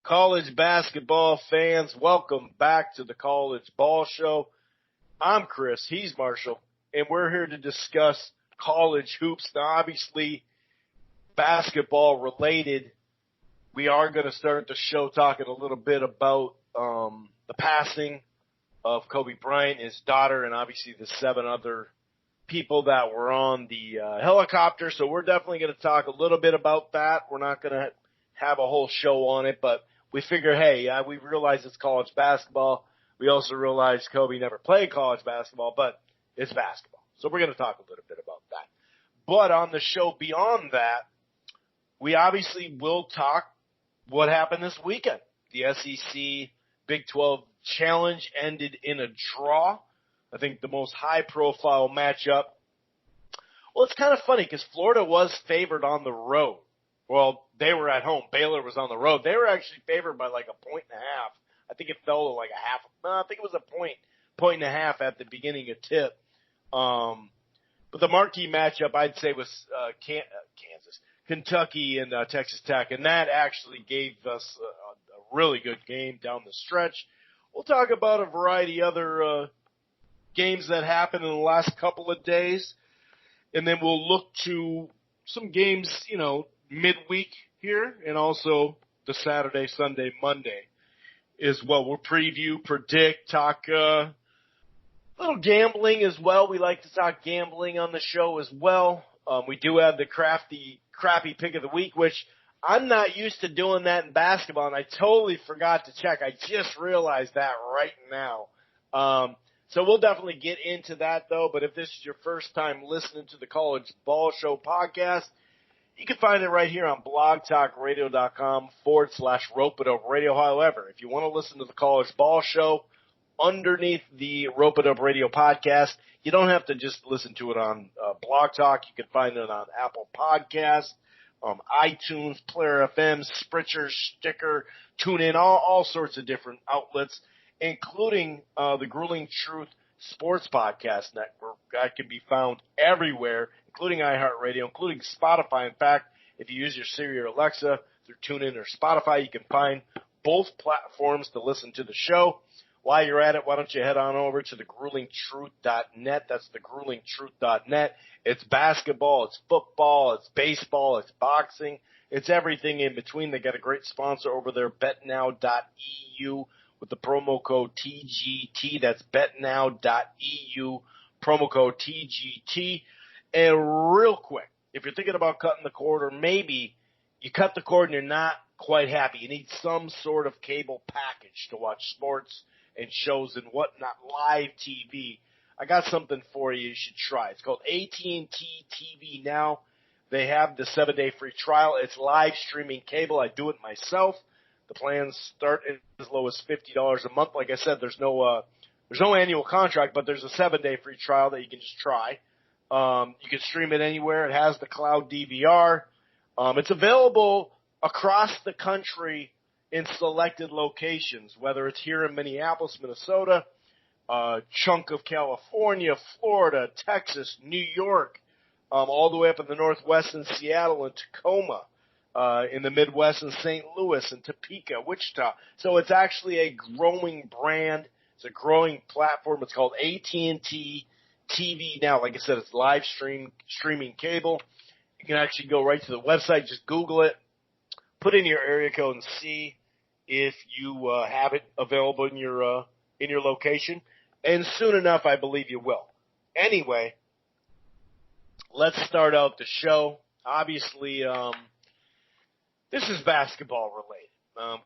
College basketball fans, welcome back to the College Ball Show. I'm Chris, he's Marshall, and we're here to discuss college hoops. Now, obviously, basketball related. We are going to start the show talking a little bit about the passing of Kobe Bryant, his daughter, and obviously the 7 other people that were on the helicopter. So we're definitely going to talk a little bit about that. We're not going to have a whole show on it, but we figure, hey, we realize it's college basketball. We also realize Kobe never played college basketball, but it's basketball. So we're going to talk a little bit about that. But on the show beyond that, we obviously will talk what happened this weekend. The SEC Big 12 Challenge ended in a draw. I think the most high-profile matchup. Well, it's kind of funny because Florida was favored on the road. Well, they were at home. Baylor was on the road. They were actually favored by like 1.5. I think it fell to like a half. No, I think it was a point and a half at the beginning of tip. But the marquee matchup, I'd say, was Kansas, Kentucky, and Texas Tech, and that actually gave us a really good game down the stretch. We'll talk about a variety of other games that happened in the last couple of days, and then we'll look to some games, midweek here, and also the Saturday, Sunday, Monday as well. We'll preview, predict, talk a little gambling as well. We like to talk gambling on the show as well. We do have the crappy pick of the week, which I'm not used to doing that in basketball, and I totally forgot to check. I just realized that right now. So we'll definitely get into that, though. But if this is your first time listening to the College Ball Show podcast, you can find it right here on blogtalkradio.com/Rope-It-Up-Radio. However, if you want to listen to the College Ball Show underneath the Rope-It-Up Radio podcast, you don't have to just listen to it on Blog Talk. You can find it on Apple Podcasts, iTunes, Player FM, Spritzer, Sticker, TuneIn, all sorts of different outlets, including the Grueling Truth Sports Podcast Network. That can be found everywhere, including iHeartRadio, including Spotify. In fact, if you use your Siri or Alexa through TuneIn or Spotify, you can find both platforms to listen to the show. While you're at it, why don't you head on over to thegruelingtruth.net. That's thegruelingtruth.net. It's basketball, it's football, it's baseball, it's boxing, it's everything in between. They got a great sponsor over there, betnow.eu, with the promo code TGT. That's betnow.eu, promo code TGT. And real quick, if you're thinking about cutting the cord, or maybe you cut the cord and you're not quite happy, you need some sort of cable package to watch sports and shows and whatnot, live TV, I got something for you should try. It's called AT&T TV Now. They have the 7-day free trial. It's live streaming cable. I do it myself. The plans start as low as $50 a month. Like I said, there's no annual contract, but there's a 7-day free trial that you can just try. You can stream it anywhere. It has the cloud DVR. It's available across the country in selected locations, whether it's here in Minneapolis, Minnesota, chunk of California, Florida, Texas, New York, all the way up in the Northwest in Seattle and Tacoma, in the Midwest in St. Louis and Topeka, Wichita. So it's actually a growing brand. It's a growing platform. It's called AT&T TV Now. Like I said, it's live streaming cable. You can actually go right to the website, just Google it, put in your area code, and see if you have it available in your location. And soon enough, I believe you will. Anyway, let's start out the show. Obviously, this is basketball related.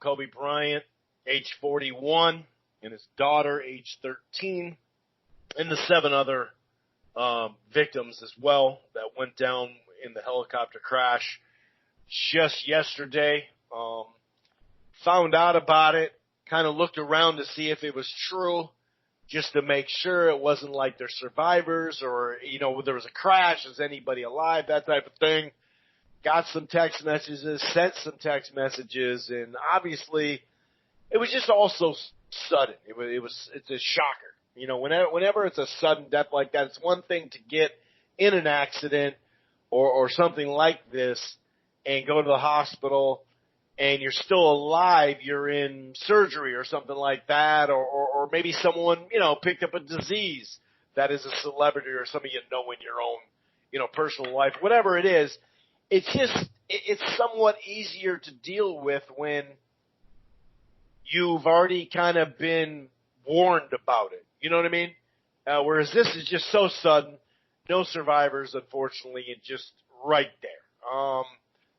Kobe Bryant, age 41, and his daughter, age 13, and the 7 other victims as well that went down in the helicopter crash just yesterday. Found out about it, kind of looked around to see if it was true, just to make sure it wasn't like they're survivors or, there was a crash, is anybody alive, that type of thing. Got some text messages, sent some text messages, and obviously it was just all so sudden. It's a shocker. Whenever it's a sudden death like that, it's one thing to get in an accident or something like this and go to the hospital and you're still alive, you're in surgery or something like that, or maybe someone, picked up a disease that is a celebrity or somebody you know in your own, personal life, whatever it is, it's somewhat easier to deal with when you've already kind of been warned about it. You know what I mean? Whereas this is just so sudden, no survivors, unfortunately, and just right there.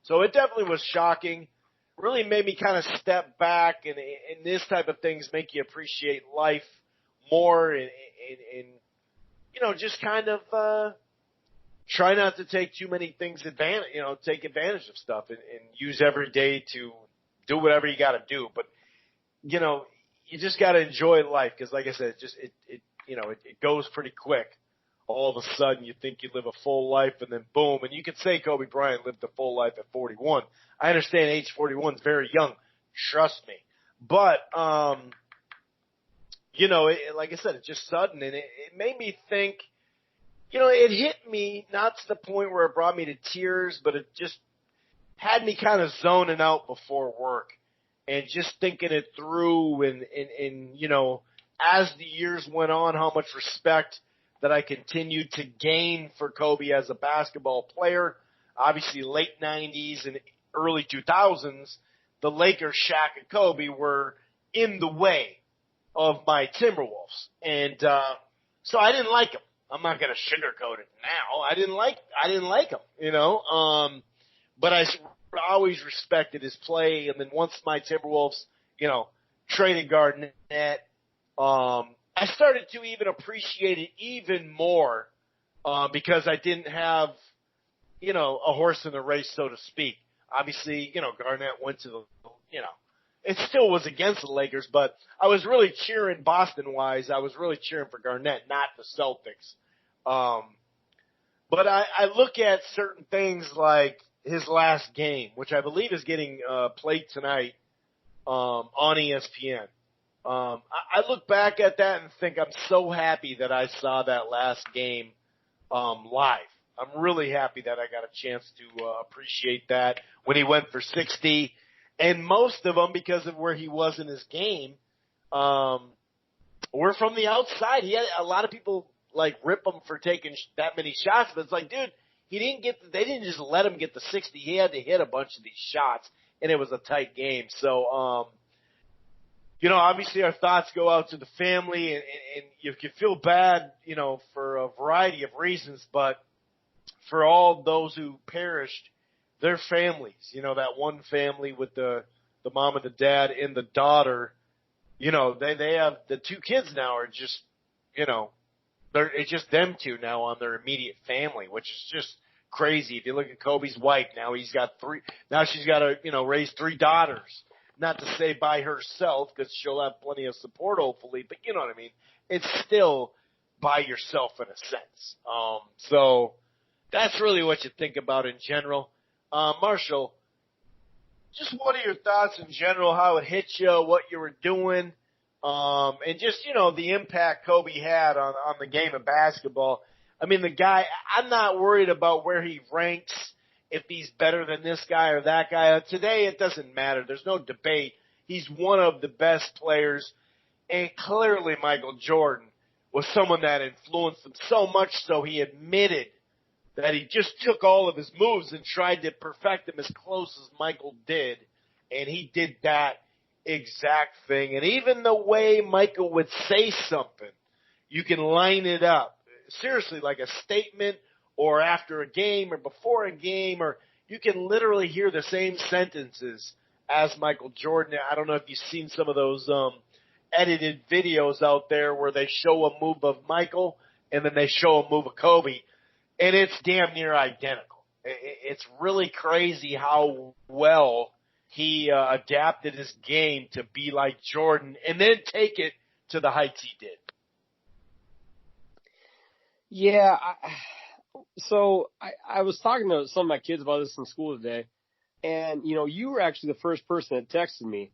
So it definitely was shocking. Really made me kind of step back, and this type of things make you appreciate life more, and just kind of try not to take too many things take advantage of stuff, and use every day to do whatever you got to do. But you just got to enjoy life, because, like I said, it goes pretty quick. All of a sudden, you think you live a full life, and then boom. And you could say Kobe Bryant lived a full life at 41. I understand age 41 is very young. Trust me. But, like I said, it's just sudden, and it made me think, it hit me, not to the point where it brought me to tears, but it just had me kind of zoning out before work and just thinking it through, and as the years went on, how much respect that I continued to gain for Kobe as a basketball player. Obviously, late 90s and early 2000s, the Lakers, Shaq, and Kobe were in the way of my Timberwolves. And so I didn't like them. I'm not going to sugarcoat it now. I didn't like them, but I always respected his play. And then once my Timberwolves, traded Garnett, I started to even appreciate it even more, because I didn't have, a horse in the race, so to speak. Obviously, Garnett went to the, it still was against the Lakers, but I was really cheering Boston-wise. I was really cheering for Garnett, not the Celtics. But I look at certain things like his last game, which I believe is getting played tonight on ESPN. I look back at that and think I'm so happy that I saw that last game live. I'm really happy that I got a chance to appreciate that when he went for 60. And most of them, because of where he was in his game, were from the outside. He had a lot of people rip him for taking that many shots, but it's like, dude, they didn't just let him get the 60. He had to hit a bunch of these shots, and it was a tight game. So, obviously our thoughts go out to the family, and you feel bad, for a variety of reasons, but for all those who perished, their families, that one family with the mom and the dad and the daughter, they have the two kids now are just, it's just them two now on their immediate family, which is just crazy. If you look at Kobe's wife, now she's got to, raise three daughters. Not to say by herself, because she'll have plenty of support, hopefully, but you know what I mean? It's still by yourself in a sense. So that's really what you think about in general. Marshall, just what are your thoughts in general, how it hit you, what you were doing, and just, the impact Kobe had on the game of basketball. I mean, the guy, I'm not worried about where he ranks, if he's better than this guy or that guy. Today, it doesn't matter. There's no debate. He's one of the best players, and clearly Michael Jordan was someone that influenced him so much so he admitted that he just took all of his moves and tried to perfect them as close as Michael did, and he did that exact thing. And even the way Michael would say something, you can line it up, seriously, like a statement or after a game or before a game, or you can literally hear the same sentences as Michael Jordan. I don't know if you've seen some of those edited videos out there where they show a move of Michael and then they show a move of Kobe, and it's damn near identical. It's really crazy how well he adapted his game to be like Jordan and then take it to the heights he did. Yeah, so I was talking to some of my kids about this in school today, and, you were actually the first person that texted me,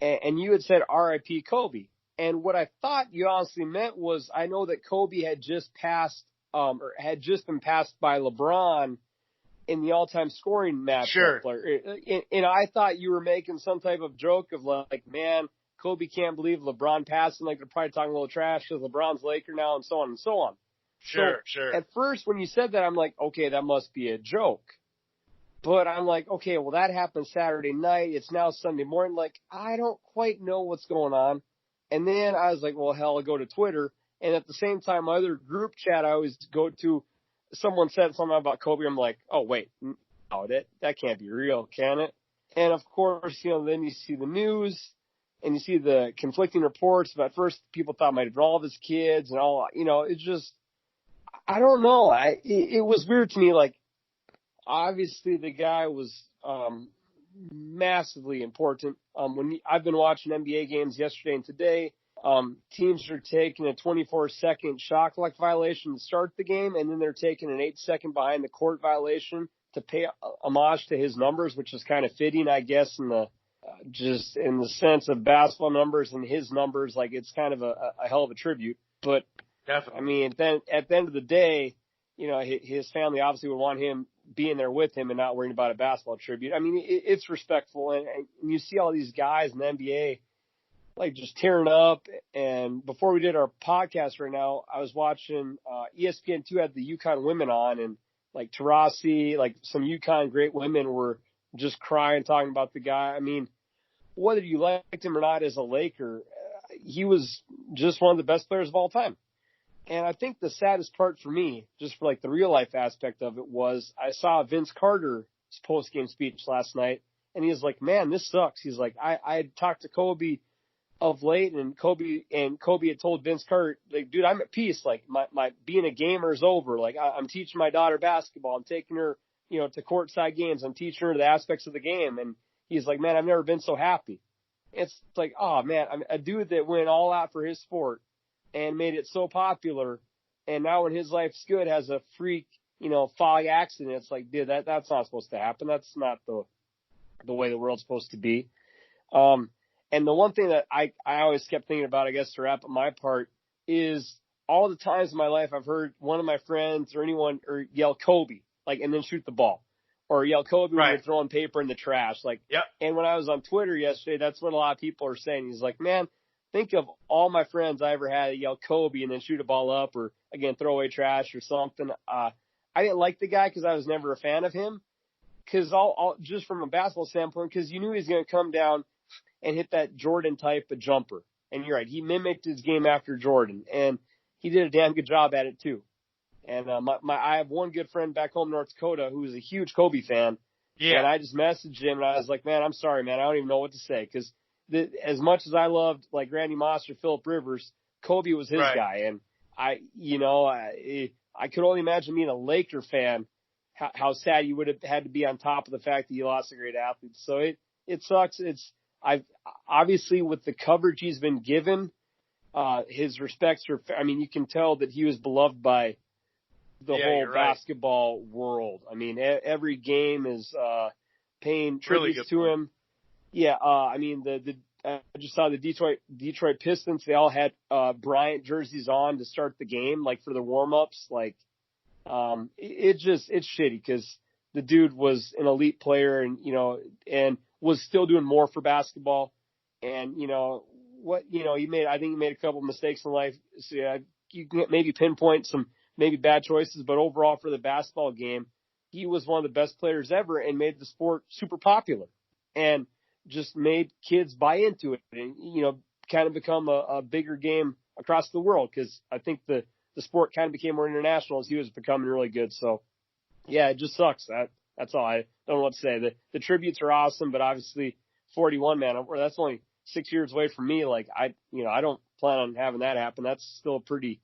and you had said R.I.P. Kobe. And what I thought you honestly meant was, I know that Kobe had just passed, or had just been passed by LeBron in the all-time scoring matchup. Sure. And I thought you were making some type of joke of like, man, Kobe can't believe LeBron passing. Like, they're probably talking a little trash because LeBron's Laker now, and so on and so on. Sure. At first, when you said that, I'm like, okay, that must be a joke. But I'm like, okay, well, that happened Saturday night. It's now Sunday morning. Like, I don't quite know what's going on. And then I was like, well, hell, I'll go to Twitter. And at the same time, my other group chat I always go to, someone said something about Kobe. I'm like, oh, wait, no, that can't be real, can it? And, of course, then you see the news and you see the conflicting reports. But at first, people thought might have been all of his kids and all, it's just, I don't know. It was weird to me. Like, obviously, the guy was massively important. I've been watching NBA games yesterday and today, teams are taking a 24-second shot clock violation to start the game, and then they're taking an 8-second behind the court violation to pay homage to his numbers, which is kind of fitting, I guess, in the sense of basketball numbers and his numbers. Like, it's kind of a hell of a tribute. But definitely, I mean, then at the end of the day, his family obviously would want him being there with him and not worrying about a basketball tribute. I mean, it's respectful. And you see all these guys in the NBA, like, just tearing up. And before we did our podcast right now, I was watching ESPN2 had the UConn women on, and like Taurasi, like some UConn great women were just crying, talking about the guy. I mean, whether you liked him or not as a Laker, he was just one of the best players of all time. And I think the saddest part for me, just for like the real life aspect of it, was I saw Vince Carter's post-game speech last night, and he was like, man, this sucks. He's like, I had talked to Kobe of late, and Kobe had told Vince Carter, like, dude, I'm at peace. Like, my being a gamer is over. Like, I'm teaching my daughter basketball. I'm taking her, to courtside games. I'm teaching her the aspects of the game. And he's like, man, I've never been so happy. It's like, oh man, I'm a dude that went all out for his sport and made it so popular, and now when his life's good, has a freak, fog accident. It's like, dude, that's not supposed to happen. That's not the way the world's supposed to be. And the one thing that I always kept thinking about, I guess, to wrap up my part, is all the times in my life I've heard one of my friends or anyone or yell Kobe, like, and then shoot the ball, or yell Kobe when you're throwing paper in the trash. Like, yep. And when I was on Twitter yesterday, that's what a lot of people are saying. He's like, man, think of all my friends I ever had yell Kobe and then shoot a ball up, or again, throw away trash or something. I didn't like the guy because I was never a fan of him, because all just from a basketball standpoint, because you knew he was going to come down and hit that Jordan type of jumper. And you're right, he mimicked his game after Jordan, and he did a damn good job at it too. And I have one good friend back home in North Dakota who is a huge Kobe fan. Yeah. And I just messaged him and I was like, man, I'm sorry, man, I don't even know what to say, because as much as I loved like Randy Moss or Phillip Rivers, Kobe was his guy. And I could only imagine being a Laker fan, how sad you would have had to be on top of the fact that you lost a great athlete. So it sucks. I've obviously, with the coverage he's been given, his respects are, I mean, you can tell that he was beloved by the whole basketball world. I mean, every game is paying tributes to him. Yeah, I mean, I just saw the Detroit Pistons. They all had Bryant jerseys on to start the game, like for the warm-ups. Like, it's shitty, because the dude was an elite player, and and was still doing more for basketball. And I think he made a couple of mistakes in life. So yeah, you can maybe pinpoint some maybe bad choices, but overall for the basketball game, he was one of the best players ever and made the sport super popular and just made kids buy into it and, kind of become a bigger game across the world. Cause I think the sport kind of became more international as he was becoming really good. So yeah, it just sucks. That's all. I don't know what to say. The tributes are awesome, but obviously 41, man, that's only 6 years away from me. Like I don't plan on having that happen. That's still a pretty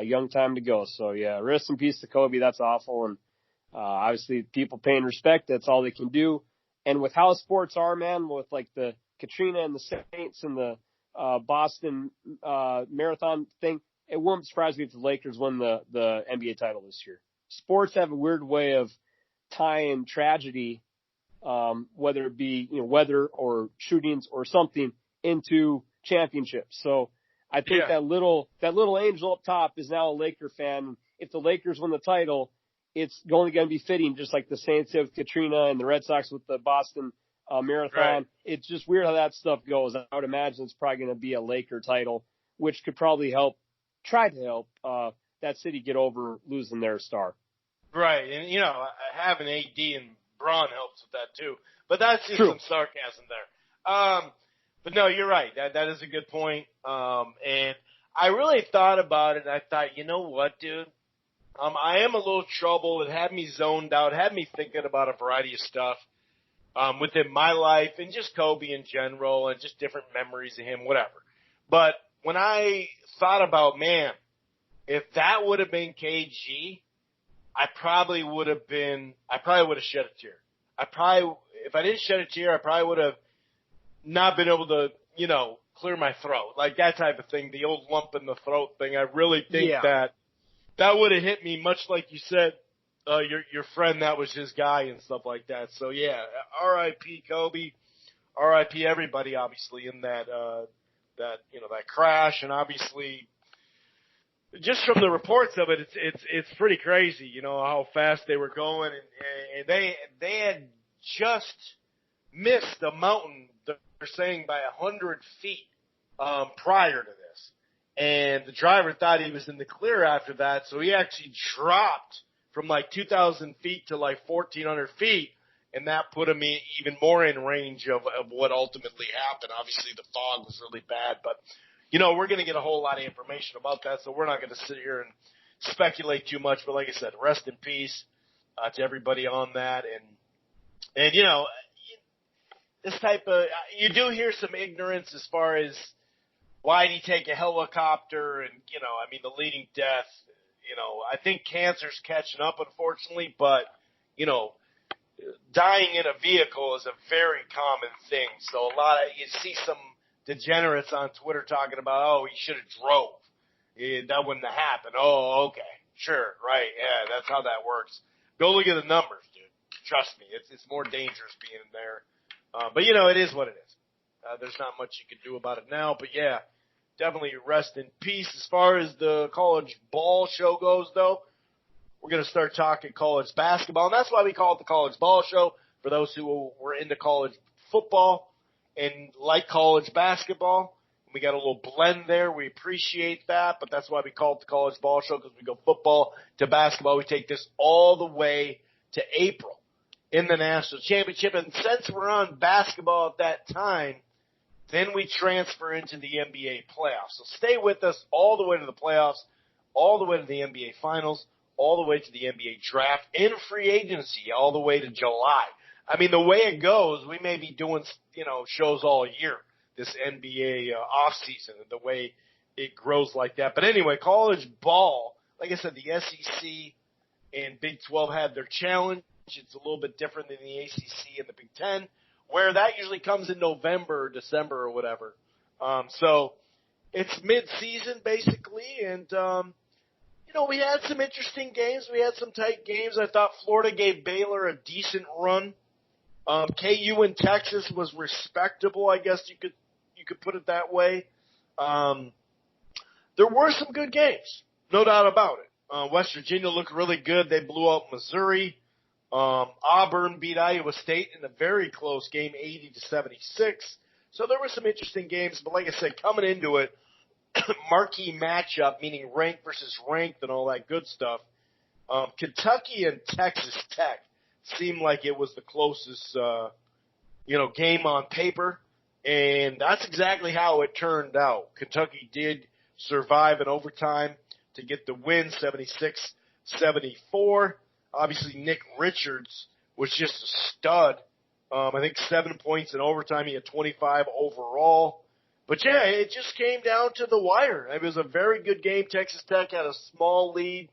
young time to go. So yeah, rest in peace to Kobe. That's awful. And obviously people paying respect. That's all they can do. And with how sports are, man, with like the Katrina and the Saints and the Boston marathon thing, it wouldn't surprise me if the Lakers win the NBA title this year. Sports have a weird way of tying tragedy, whether it be weather or shootings or something, into championships. So I think that little angel up top is now a Laker fan. If the Lakers win the title, it's only going to be fitting, just like the Saints did with Katrina and the Red Sox with the Boston Marathon. Right. It's just weird how that stuff goes. I would imagine it's probably going to be a Laker title, which could probably try to help that city get over losing their star. Right, and having AD and Braun helps with that too. But that's just True. some sarcasm there. But no, you're right. That is a good point. And I really thought about it. And I thought, you know what, dude? I am a little trouble. It had me zoned out. Had me thinking about a variety of stuff within my life and just Kobe in general and just different memories of him, whatever. But when I thought about, man, if that would have been KG, I probably would have shed a tear. If I didn't shed a tear, I probably would have not been able to, clear my throat. Like that type of thing, the old lump in the throat thing. I really think that would have hit me, much like you said, your friend, that was his guy and stuff like that. So yeah, R.I.P. Kobe, R.I.P. everybody, obviously, in that crash, and obviously, just from the reports of it, it's pretty crazy, how fast they were going, and they had just missed a mountain, they're saying, by 100 feet prior to this, and the driver thought he was in the clear after that, so he actually dropped from like 2,000 feet to like 1,400 feet, and that put him even more in range of what ultimately happened. Obviously, the fog was really bad, but we're going to get a whole lot of information about that, so we're not going to sit here and speculate too much. But like I said, rest in peace to everybody on that. And this type of – you do hear some ignorance as far as why did he take a helicopter and, the leading death. I think cancer's catching up, unfortunately, but, dying in a vehicle is a very common thing. So you see some degenerates on Twitter talking about, he should have drove. That wouldn't have happened. Oh, okay. Sure. Right. Yeah, that's how that works. Go look at the numbers, dude. Trust me. It's more dangerous being in there. But it is what it is. There's not much you can do about it now, but yeah, definitely rest in peace. As far as the college ball show goes, though, we're going to start talking college basketball, and that's why we call it the college ball show, for those who were into college football and like college basketball. We got a little blend there. We appreciate that, but that's why we call it the college ball show, because we go football to basketball. We take this all the way to April in the national championship, and since we're on basketball at that time, then we transfer into the NBA playoffs. So stay with us all the way to the playoffs, all the way to the NBA finals, all the way to the NBA draft and free agency, all the way to July. I mean, the way it goes, we may be doing, shows all year, this NBA offseason, the way it grows like that. But anyway, college ball, like I said, the SEC and Big 12 had their challenge. It's a little bit different than the ACC and the Big 10, where that usually comes in November or December or whatever. So it's mid-season, basically, and we had some interesting games. We had some tight games. I thought Florida gave Baylor a decent run. KU in Texas was respectable, I guess you could put it that way. There were some good games, no doubt about it. West Virginia looked really good. They blew out Missouri. Auburn beat Iowa State in a very close game, 80-76. So there were some interesting games, but like I said, coming into it, marquee matchup, meaning ranked versus ranked and all that good stuff. Kentucky and Texas Tech seemed like it was the closest, game on paper, and that's exactly how it turned out. Kentucky did survive in overtime to get the win, 76-74. Obviously, Nick Richards was just a stud. I think 7 points in overtime. He had 25 overall. But, yeah, it just came down to the wire. It was a very good game. Texas Tech had a small lead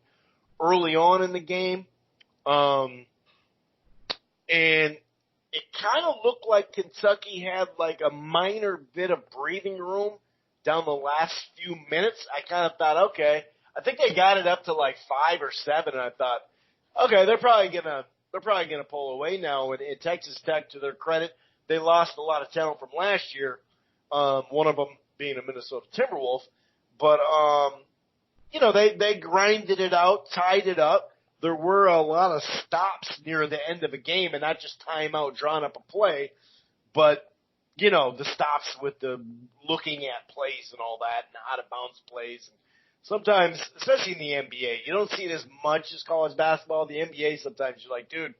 early on in the game. And it kind of looked like Kentucky had like a minor bit of breathing room down the last few minutes. I kind of thought, okay, I think they got it up to like 5 or 7, and I thought, okay, they're probably gonna pull away now. And Texas Tech, to their credit, they lost a lot of talent from last year. One of them being a Minnesota Timberwolf, but they grinded it out, tied it up. there were a lot of stops near the end of a game, and not just timeout, drawing up a play, but, you know, the stops with the looking at plays and all that, and out of bounds plays. And sometimes, especially in the NBA, you don't see it as much as college basketball. The NBA, sometimes you're like, dude,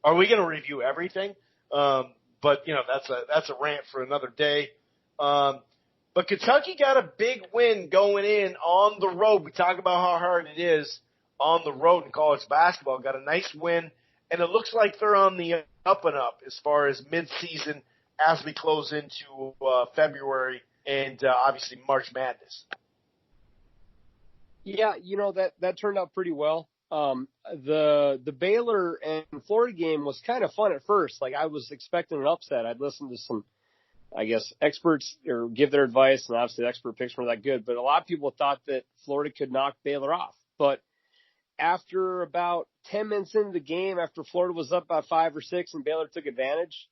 are we going to review everything? But, you know, that's a rant for another day. But Kentucky got a big win going in on the road. We talk about how hard it is on the road in college basketball. Got a nice win, and it looks like they're on the up and up as far as midseason as we close into February and obviously March Madness. Yeah, you know, that turned out pretty well. The Baylor and Florida game was kind of fun at first. Like, I was expecting an upset. I'd listened to some, I guess, experts or give their advice, and obviously the expert picks weren't that good, but a lot of people thought that Florida could knock Baylor off. But after about 10 minutes into the game, after Florida was up by 5 or 6 and Baylor took advantage,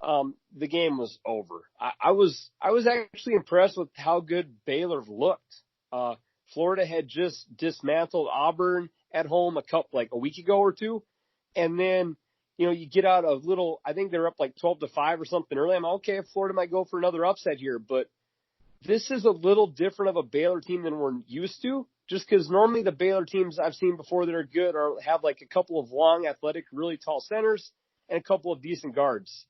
the game was over. I was actually impressed with how good Baylor looked. Florida had just dismantled Auburn at home a week ago or two. And then, you know, you get out a little, I think they're up like 12-5 or something early. I'm okay if Florida might go for another upset here, but this is a little different of a Baylor team than we're used to, just because normally the Baylor teams I've seen before that are good have like a couple of long, athletic, really tall centers and a couple of decent guards.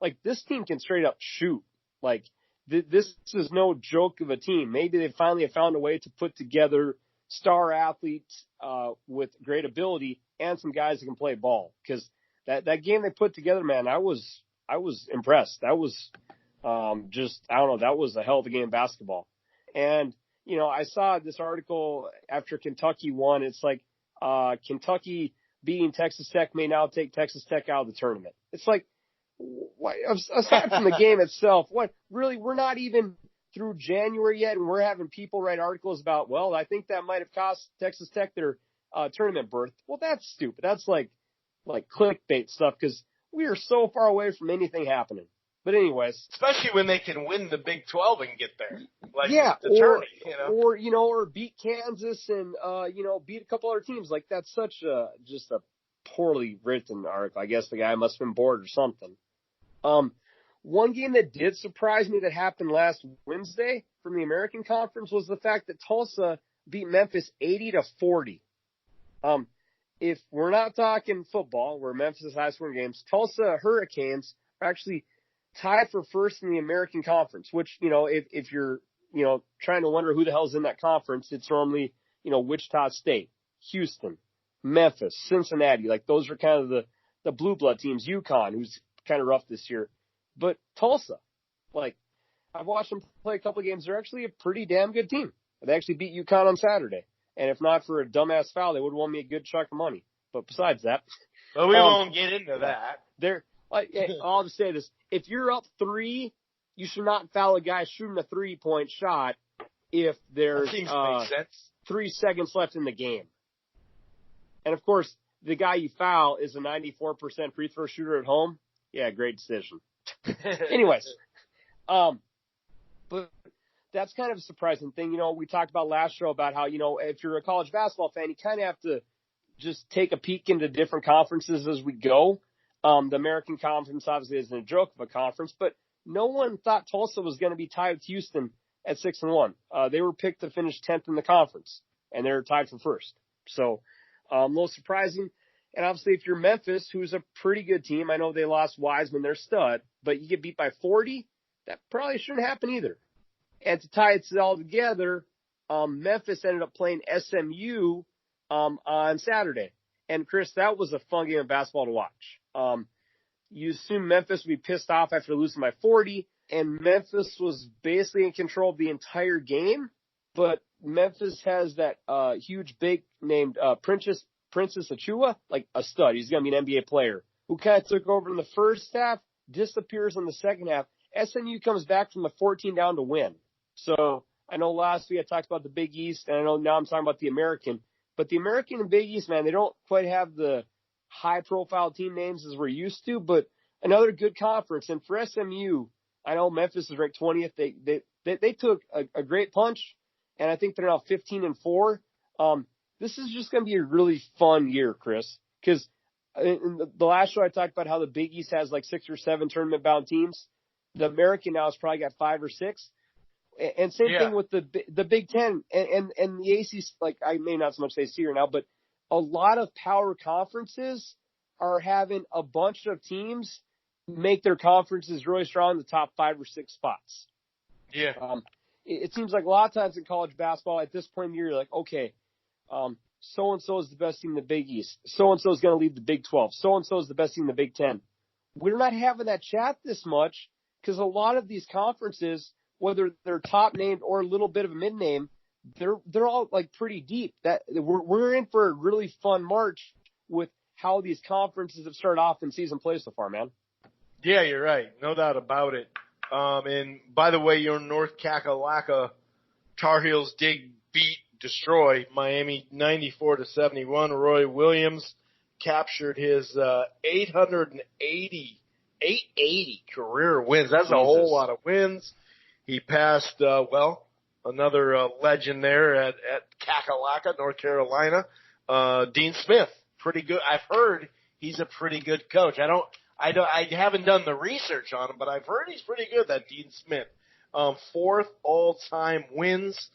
Like, this team can straight up shoot. Like, this is no joke of a team. Maybe they finally have found a way to put together star athletes with great ability and some guys that can play ball. Because that game they put together, man, I was impressed. That was that was a hell of a game of basketball. And, you know, I saw this article after Kentucky won. It's like Kentucky beating Texas Tech may now take Texas Tech out of the tournament. It's like, what, aside from the game itself, we're not even through January yet, and we're having people write articles about, well, I think that might have cost Texas Tech their tournament berth. Well, that's stupid. That's like clickbait stuff, because we are so far away from anything happening. But anyways, especially when they can win the Big 12 and get there, like the tourney, or beat Kansas and beat a couple other teams. Like, that's such just a poorly written article. I guess the guy must have been bored or something. One game that did surprise me that happened last Wednesday from the American Conference was the fact that Tulsa beat Memphis 80-40. If we're not talking football, where Memphis is high-scoring games, Tulsa Hurricanes are actually tied for first in the American Conference, which, you know, if you're, you know, trying to wonder who the hell's in that conference, it's normally, you know, Wichita State, Houston, Memphis, Cincinnati. Like, those are kind of the blue blood teams. UConn, who's kind of rough this year. But Tulsa, like, I've watched them play a couple of games. They're actually a pretty damn good team. They actually beat UConn on Saturday. And if not for a dumbass foul, they would have won me a good chunk of money. But besides that. Well, we won't get into that. I'll just say this. If you're up 3, you should not foul a guy shooting a 3-point shot if there's 3 seconds left in the game. And, of course, the guy you foul is a 94% free throw shooter at home. Yeah, great decision. Anyways, but that's kind of a surprising thing. You know, we talked about last show about how, you know, if you're a college basketball fan, you kind of have to just take a peek into different conferences as we go. The American Conference obviously isn't a joke of a conference, but no one thought Tulsa was going to be tied with Houston at 6-1. They were picked to finish 10th in the conference, and they're tied for first. So, a little surprising. And obviously, if you're Memphis, who's a pretty good team, I know they lost Wiseman, their stud, but you get beat by 40, that probably shouldn't happen either. And to tie it all together, Memphis ended up playing SMU on Saturday. And, Chris, that was a fun game of basketball to watch. You assume Memphis would be pissed off after losing by 40, and Memphis was basically in control of the entire game. But Memphis has that huge big named Princess Achua, like a stud. He's going to be an NBA player, who kind of took over in the first half, disappears in the second half. SMU comes back from a 14 down to win. So I know last week I talked about the Big East, and I know now I'm talking about the American. But the American and Big East, man, they don't quite have the high-profile team names as we're used to, but another good conference. And for SMU, I know Memphis is ranked 20th. They took a great punch, and I think they're now 15-4. this is just going to be a really fun year, Chris, because in the last show I talked about how the Big East has like 6 or 7 tournament-bound teams. The American now has probably got 5 or 6. And same thing with the Big Ten and the ACC. Like, I may not so much say here now, but a lot of power conferences are having a bunch of teams make their conferences really strong in the top 5 or 6 spots. Yeah. It seems like a lot of times in college basketball at this point in the year, you're like, okay, so-and-so is the best team in the Big East. So-and-so is going to lead the Big 12. So-and-so is the best team in the Big 10. We're not having that chat this much because a lot of these conferences, whether they're top named or a little bit of a mid name, they're all like pretty deep. That we're in for a really fun March with how these conferences have started off in season play so far, man. Yeah, you're right. No doubt about it. And by the way, your North Kakalaka Tar Heels did destroy Miami 94-71. Roy Williams captured his 880 career wins. That's a whole lot of wins. He passed, another legend there at Kakalaka, North Carolina, Dean Smith. Pretty good. I've heard he's a pretty good coach. I haven't done the research on him, but I've heard he's pretty good, that Dean Smith. 4th all-time wins.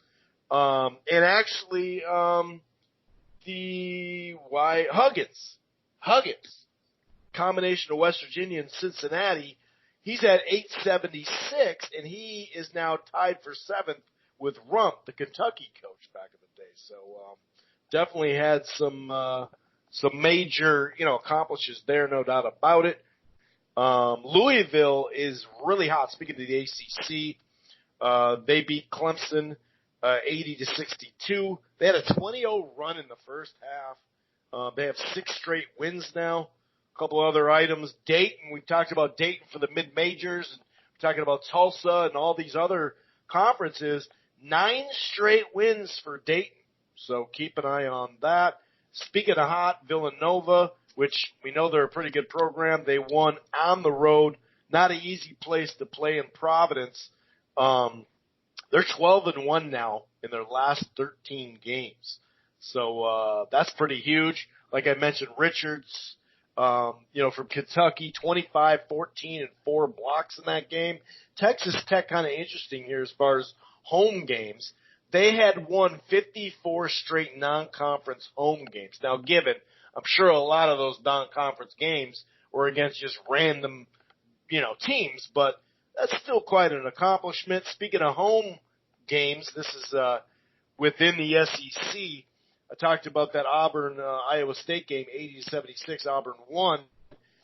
And actually, Huggins, combination of West Virginia and Cincinnati, he's at 876, and he is now tied for 7th with Rump, the Kentucky coach back in the day. So, definitely had some major, accomplishments there, no doubt about it. Louisville is really hot. Speaking of the ACC, they beat Clemson 80-62. They had a 20-0 run in the first half. They have 6 straight wins now. A couple other items. Dayton, we talked about Dayton for the mid-majors. We're talking about Tulsa and all these other conferences. 9 straight wins for Dayton. So keep an eye on that. Speaking of hot, Villanova, which we know they're a pretty good program. They won on the road. Not an easy place to play in Providence. They're 12-1 now in their last 13 games. So, that's pretty huge. Like I mentioned, Richards, from Kentucky, 25, 14, and 4 blocks in that game. Texas Tech kind of interesting here as far as home games. They had won 54 straight non-conference home games. Now, given, I'm sure a lot of those non-conference games were against just random, teams, but that's still quite an accomplishment. Speaking of home games, this is within the SEC. I talked about that Auburn Iowa State game, 80-76. Auburn won.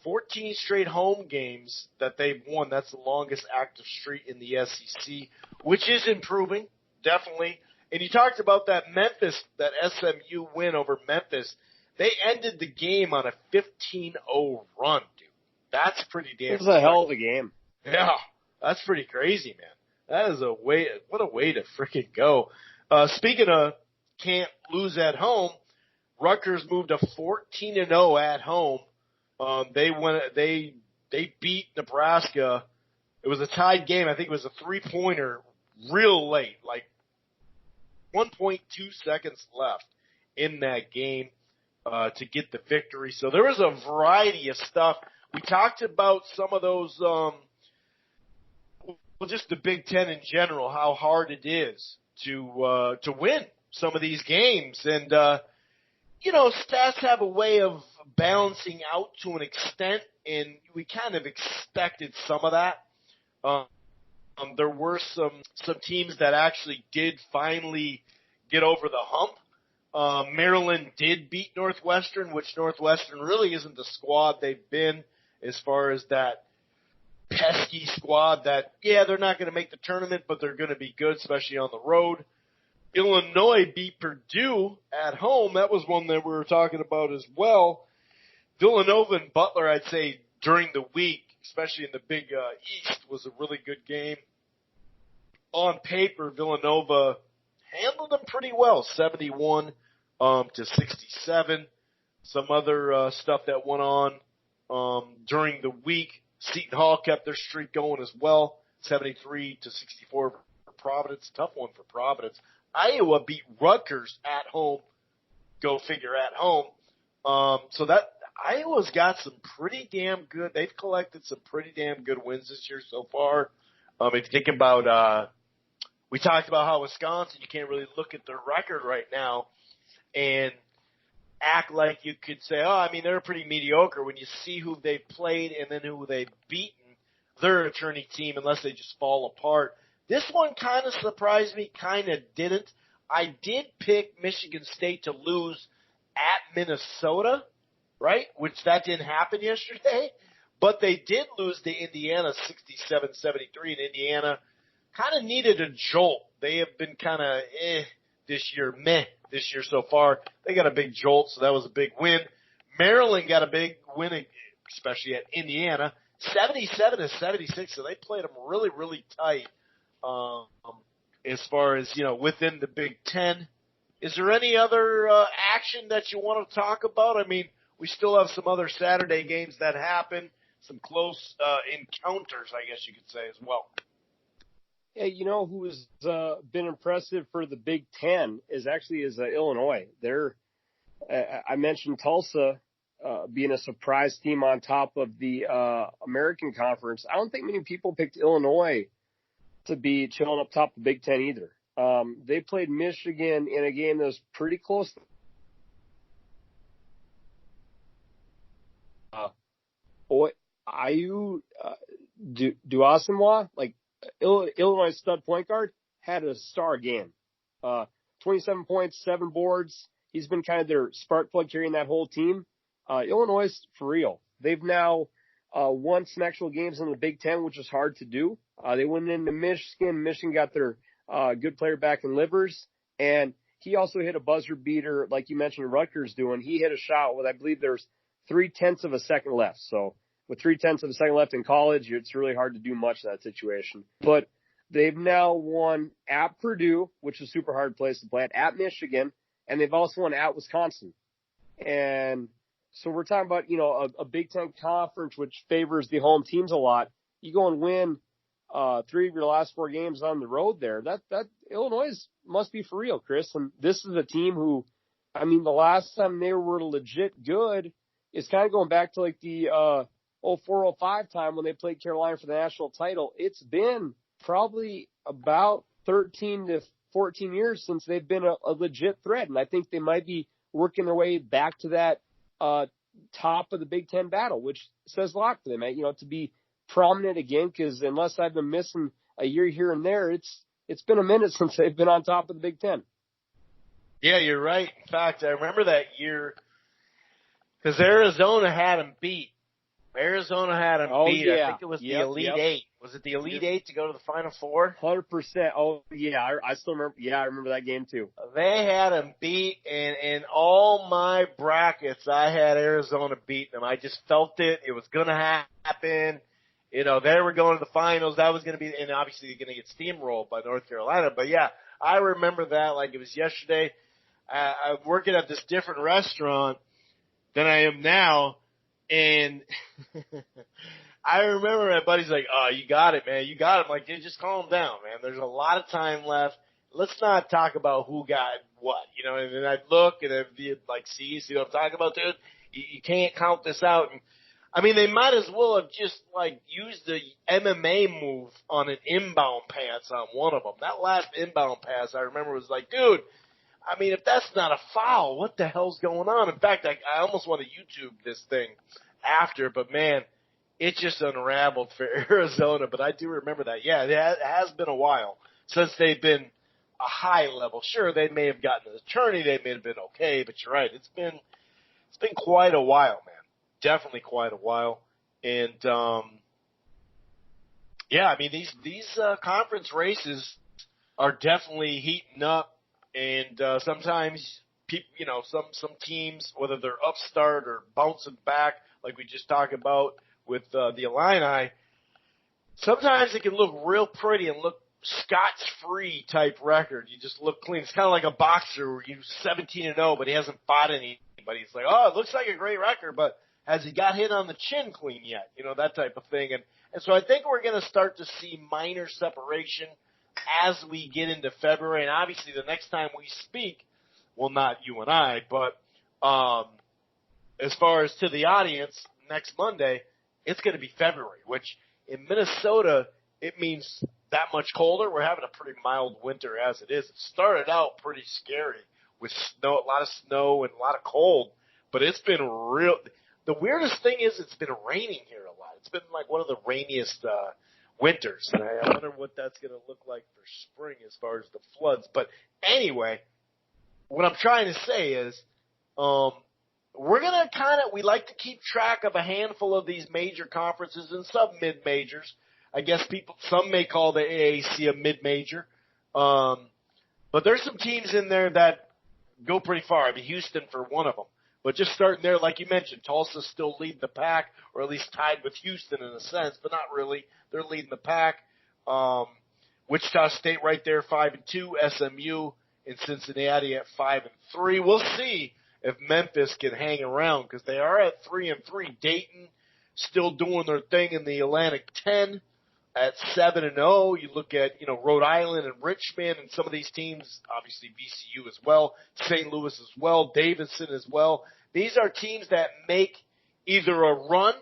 14 straight home games that they've won. That's the longest active streak in the SEC, which is improving, definitely. And you talked about that SMU win over Memphis. They ended the game on a 15-0 run, dude. That's pretty damn. It was a hell of a game. Yeah, that's pretty crazy, man. That is what a way to freaking go. Speaking of can't lose at home, Rutgers moved to 14-0 at home. They beat Nebraska. It was a tied game. I think it was a 3-pointer real late, like 1.2 seconds left in that game to get the victory. So there was a variety of stuff. We talked about some of those, just the Big Ten in general, how hard it is to win some of these games. And, stats have a way of balancing out to an extent, and we kind of expected some of that. There were some teams that actually did finally get over the hump. Maryland did beat Northwestern, which Northwestern really isn't the squad they've been as far as that pesky squad that, they're not going to make the tournament, but they're going to be good, especially on the road. Illinois beat Purdue at home. That was one that we were talking about as well. Villanova and Butler, I'd say, during the week, especially in the Big East, was a really good game. On paper, Villanova handled them pretty well, 71 to 67. Some other stuff that went on during the week. Seton Hall kept their streak going as well, 73 to 64 for Providence. Tough one for Providence. Iowa beat Rutgers at home go figure at home. So that Iowa's got some pretty damn good. They've collected some pretty damn good wins this year so far. If you think about, we talked about how Wisconsin, you can't really look at their record right now and act like you could say, oh, I mean, they're pretty mediocre. When you see who they've played and then who they've beaten, they're a tourney team unless they just fall apart. This one kind of surprised me, kind of didn't. I did pick Michigan State to lose at Minnesota, right, which that didn't happen yesterday. But they did lose to Indiana 67-73, and Indiana kind of needed a jolt. They have been kind of this year so far. They got a big jolt, so that was a big win. Maryland got a big win, especially at Indiana, 77-76, so they played them really, really tight as far as, within the Big Ten. Is there any other action that you want to talk about? I mean, we still have some other Saturday games that happen, some close encounters, I guess you could say, as well. Yeah, who has been impressive for the Big Ten is Illinois. I mentioned Tulsa being a surprise team on top of the American Conference. I don't think many people picked Illinois to be chilling up top of the Big Ten either. They played Michigan in a game that was pretty close. Duasimwa, Illinois stud point guard, had a star game. 27 points, 7 boards. He's been kind of their spark plug carrying that whole team. Illinois is for real. They've now won some actual games in the Big Ten, which is hard to do. They went into Michigan. Michigan got their good player back in Livers, and he also hit a buzzer beater, like you mentioned Rutgers doing. He hit a shot with, I believe there's 0.3 of a second left. So with 0.3 of a second left in college, it's really hard to do much in that situation. But they've now won at Purdue, which is a super hard place to play at Michigan, and they've also won at Wisconsin. And so we're talking about, a Big Ten conference which favors the home teams a lot. You go and win 3 of your last 4 games on the road there. That Illinois must be for real, Chris. And this is a team who, I mean, the last time they were legit good is kind of going back to like the 04-05 time when they played Carolina for the national title. It's been probably about 13 to 14 years since they've been a legit threat. And I think they might be working their way back to that top of the Big Ten battle, which says a lot for them, to be prominent again, because unless I've been missing a year here and there, it's been a minute since they've been on top of the Big Ten. Yeah, you're right. In fact, I remember that year because Arizona had them beat. I think it was the Elite Eight. Was it the Elite Eight to go to the Final Four? 100%. Oh, yeah. I still remember. Yeah, I remember that game too. They had them beat, and in all my brackets, I had Arizona beating them. I just felt it. It was going to happen. They were going to the finals. That was going to be, and obviously they're going to get steamrolled by North Carolina. But yeah, I remember that like it was yesterday. I'm working at this different restaurant than I am now. And I remember my buddy's like, oh, you got it, man. You got it. I'm like, dude, just calm down, man. There's a lot of time left. Let's not talk about who got what, and then I'd look and I'd be like, see what I'm talking about, dude? You can't count this out. And I mean, they might as well have just like used the MMA move on an inbound pass on one of them. That last inbound pass I remember was like, dude, I mean, if that's not a foul, what the hell's going on? In fact, I almost want to YouTube this thing after, but man, it just unraveled for Arizona. But I do remember that. Yeah, it has been a while since they've been a high level. Sure, they may have gotten the tourney, they may have been okay, but you're right. It's been quite a while, man. Definitely quite a while. And yeah, I mean these conference races are definitely heating up. And sometimes people, some teams, whether they're upstart or bouncing back, like we just talked about with the Illini, sometimes it can look real pretty and look scotch-free type record. You just look clean. It's kind of like a boxer where you're 17-0, but he hasn't fought anybody. It's like, oh, it looks like a great record, but has he got hit on the chin clean yet? That type of thing. And so I think we're going to start to see minor separation as we get into February. And obviously the next time we speak, Well, not you and I, but as far as to the audience, next Monday, it's going to be February, which in Minnesota, it means that much colder. We're having a pretty mild winter as it is. It started out pretty scary with snow, a lot of snow and a lot of cold, but it's been real. The weirdest thing is it's been raining here a lot. It's been like one of the rainiest winters. And I wonder what that's going to look like for spring as far as the floods. But anyway, what I'm trying to say is we're going to we like to keep track of a handful of these major conferences and some mid-majors. I guess some may call the AAC a mid-major. But there's some teams in there that go pretty far. I mean, Houston for one of them. But just starting there, like you mentioned, Tulsa's still leading the pack, or at least tied with Houston in a sense, but not really. They're leading the pack. Wichita State right there, 5-2. SMU and Cincinnati at 5-3. We'll see if Memphis can hang around because they are at 3-3. Dayton still doing their thing in the Atlantic 10 at 7-0. You look at Rhode Island and Richmond and some of these teams, obviously VCU as well, St. Louis as well, Davidson as well. These are teams that make either a run,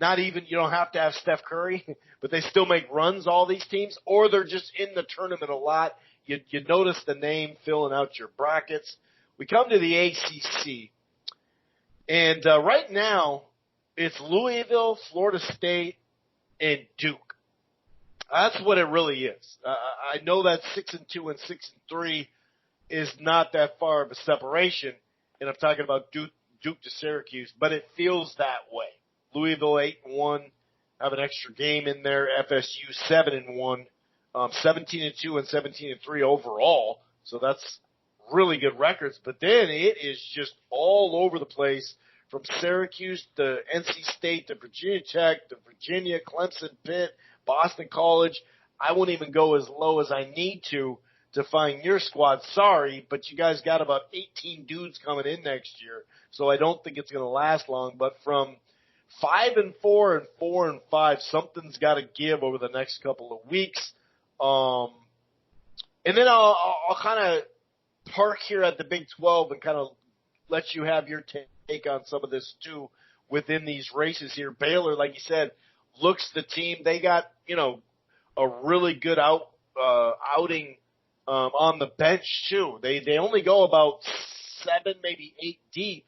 not even you don't have to have Steph Curry, but they still make runs, all these teams, or they're just in the tournament a lot. You notice the name filling out your brackets. We come to the ACC, and right now it's Louisville, Florida State, and Duke. That's what it really is. I know that 6-2 and 6-3 is not that far of a separation, and I'm talking about Duke to Syracuse, but it feels that way. Louisville 8-1, have an extra game in there. FSU 7-1, 17-2 and 17-3 overall. So that's really good records. But then it is just all over the place from Syracuse to NC State to Virginia Tech to Virginia, Clemson, Pitt, Boston College. I won't even go as low as I need to find your squad. Sorry, but you guys got about 18 dudes coming in next year, so I don't think it's going to last long. But from 5-4 and 4-5, something's got to give over the next couple of weeks. And then I'll kind of park here at the Big 12 and kind of let you have your take on some of this too within these races here. Baylor, like you said, looks the team. They got, a really good outing on the bench too. They only go about 7, maybe 8 deep,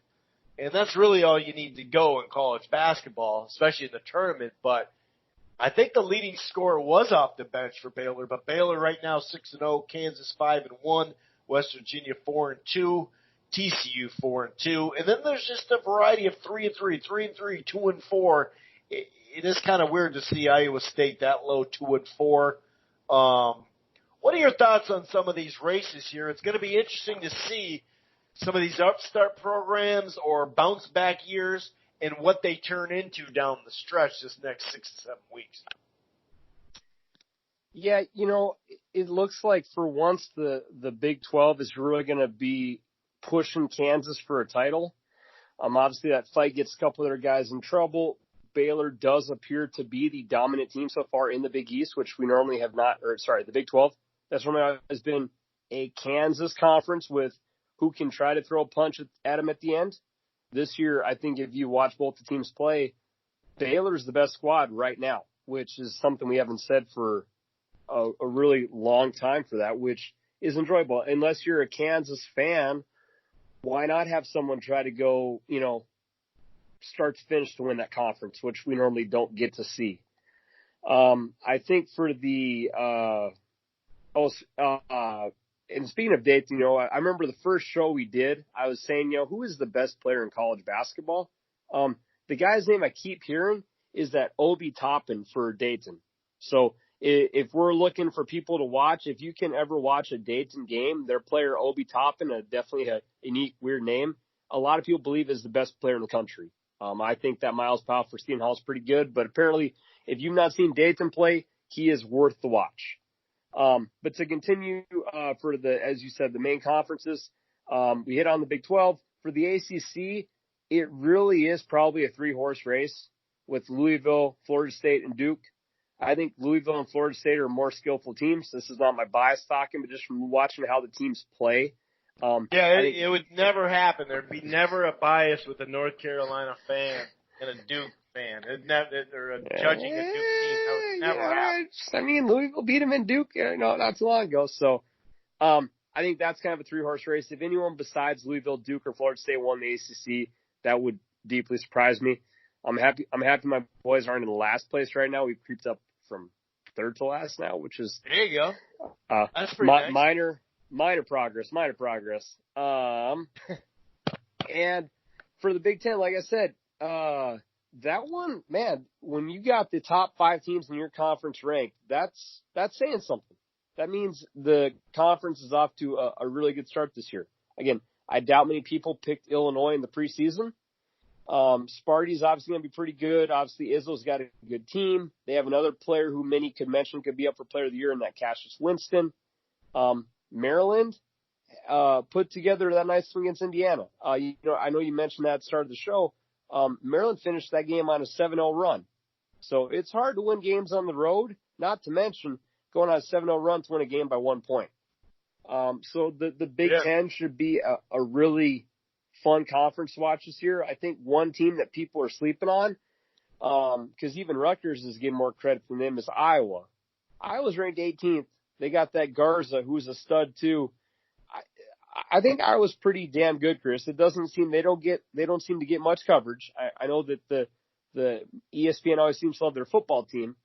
and that's really all you need to go in college basketball, especially in the tournament. But I think the leading scorer was off the bench for Baylor, but Baylor right now 6-0, Kansas 5-1, West Virginia 4-2, TCU 4-2, and then there's just a variety of 3-3, 3-3, 2-4. It is kind of weird to see Iowa State that low, 2-4. What are your thoughts on some of these races here? It's going to be interesting to see some of these upstart programs or bounce back years and what they turn into down the stretch this next 6 to 7 weeks. Yeah, it looks like for once the Big 12 is really going to be pushing Kansas for a title. Obviously that fight gets a couple of their guys in trouble. Baylor does appear to be the dominant team so far in the Big East, which we normally have not, the Big 12. That's normally has been a Kansas conference with who can try to throw a punch at them at the end. This year, I think if you watch both the teams play, Baylor's the best squad right now, which is something we haven't said for a really long time for that, which is enjoyable. Unless you're a Kansas fan, why not have someone try to go, start to finish to win that conference, which we normally don't get to see. I think for the and speaking of dates, I remember the first show we did, I was saying, who is the best player in college basketball? The guy's name I keep hearing is that Obi Toppin for Dayton. So if we're looking for people to watch, if you can ever watch a Dayton game, their player Obi Toppin, definitely a unique, weird name, a lot of people believe is the best player in the country. I think that Miles Powell for Seton Hall is pretty good, but apparently if you've not seen Dayton play, he is worth the watch. But to continue for as you said, the main conferences, we hit on the Big 12. For the ACC, it really is probably a 3-horse race with Louisville, Florida State, and Duke. I think Louisville and Florida State are more skillful teams. This is not my bias talking, but just from watching how the teams play, It would never happen. There'd be never a bias with a North Carolina fan and a Duke fan. Or judging a Duke team. That would never happen. I mean, Louisville beat them in Duke, not too long ago. So, I think that's kind of a 3-horse race. If anyone besides Louisville, Duke, or Florida State won the ACC, that would deeply surprise me. I'm happy my boys aren't in the last place right now. We've creeped up from third to last now, which is there you go. That's pretty nice. Minor progress. And for the Big Ten, like I said, that one, man, when you got the top 5 teams in your conference ranked, that's saying something. That means the conference is off to a really good start this year. Again, I doubt many people picked Illinois in the preseason. Sparty's obviously going to be pretty good. Obviously, Izzo's got a good team. They have another player who many could mention could be up for Player of the Year, in that Cassius Winston. Maryland put together that nice swing against Indiana. I know you mentioned that at the start of the show. Maryland finished that game on a 7-0 run. So it's hard to win games on the road, not to mention going on a 7-0 run to win a game by 1 point. So the Big Ten should be a really fun conference to watch this year. I think one team that people are sleeping on, because even Rutgers is getting more credit than them, is Iowa. Iowa's ranked 18th. They got that Garza, who's a stud too. I think Iowa's pretty damn good, Chris. It doesn't seem they don't seem to get much coverage. I know that the ESPN always seems to love their football team,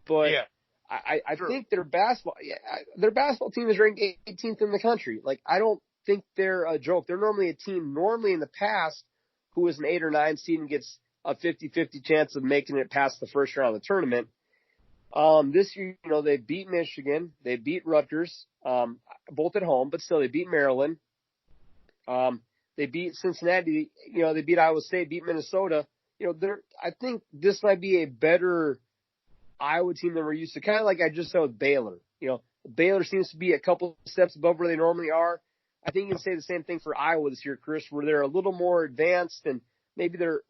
but I think their basketball team is ranked 18th in the country. Like, I don't think they're a joke. They're normally a team in the past who is an 8 or 9 seed and gets a 50-50 chance of making it past the first round of the tournament. This year, they beat Michigan, they beat Rutgers, both at home, but still they beat Maryland. They beat Cincinnati, they beat Iowa State, beat Minnesota. I think this might be a better Iowa team than we're used to. Kind of like I just said with Baylor. Baylor seems to be a couple steps above where they normally are. I think you can say the same thing for Iowa this year, Chris, where they're a little more advanced and maybe they're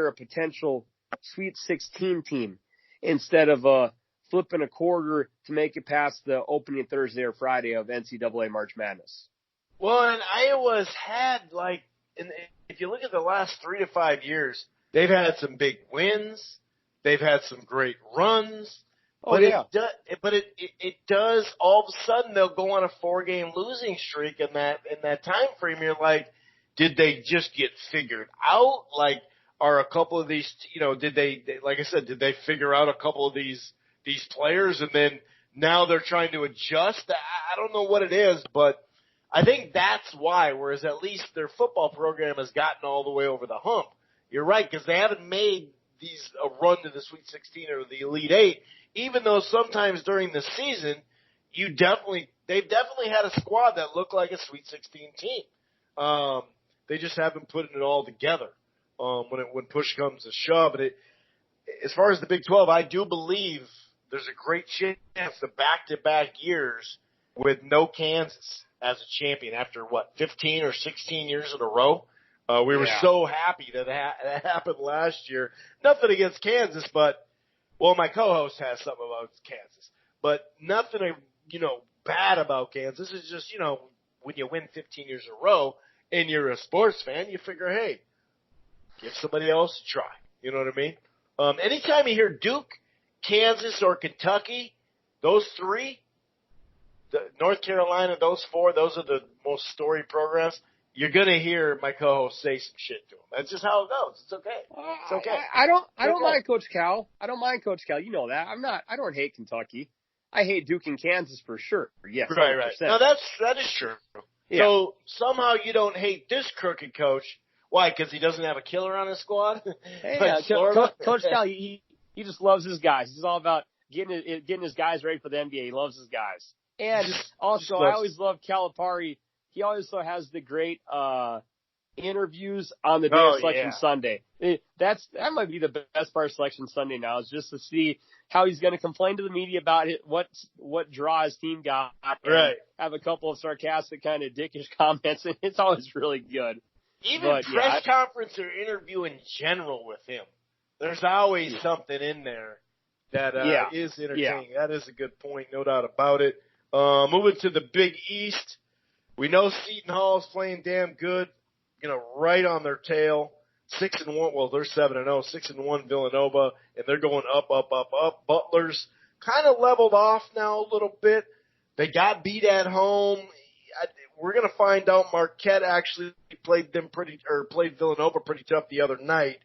a potential Sweet 16 team instead of flipping a quarter to make it past the opening Thursday or Friday of NCAA March Madness. Well, and Iowa's had, if you look at the last 3 to 5 years, they've had some big wins. They've had some great runs. It does, all of a sudden they'll go on a 4-game losing streak in that time frame. You're like, did they just get figured out? Like, are a couple of these, did they figure out a couple of these players and then now they're trying to adjust? I don't know what it is, but I think that's why, whereas at least their football program has gotten all the way over the hump. You're right, because they haven't made a run to the Sweet 16 or the Elite 8, even though sometimes during the season, they've definitely had a squad that looked like a Sweet 16 team. They just haven't put it all together when push comes to shove. And as far as the Big 12, I do believe there's a great chance the back-to-back years with no Kansas as a champion after, 15 or 16 years in a row. We were so happy that happened last year. Nothing against Kansas, but, my co-host has something about Kansas. But nothing, bad about Kansas. It's just, when you win 15 years in a row and you're a sports fan, you figure, hey, give somebody else a try. You know what I mean? Anytime you hear Duke, Kansas, or Kentucky, those three, North Carolina, those four, those are the most storied programs. You're gonna hear my co-host say some shit to him. That's just how it goes. It's okay. It's okay. I don't mind Coach Cal. I don't mind Coach Cal. You know that. I don't hate Kentucky. I hate Duke and Kansas for sure. Yes. Right. No, that is true. Yeah. So somehow you don't hate this crooked coach. Why? Because he doesn't have a killer on his squad? Hey, Coach Cal, he just loves his guys. He's all about getting his guys ready for the NBA. He loves his guys. And also, I always love Calipari. He also has the great interviews on the day of Selection Sunday. That might be the best part of Selection Sunday now, is just to see how he's going to complain to the media about what draw his team got. Right. Have a couple of sarcastic kind of dickish comments, and it's always really good. Even press conference or interview in general with him, there's always something in there that is entertaining. Yeah. That is a good point, no doubt about it. Moving to the Big East. We know Seton Hall is playing damn good, right on their tail. 6-1. Well, they're 7-0. 6-1 Villanova, and they're going up, up, up, up. Butler's kind of leveled off now a little bit. They got beat at home. We're going to find out. Marquette actually played Villanova pretty tough the other night.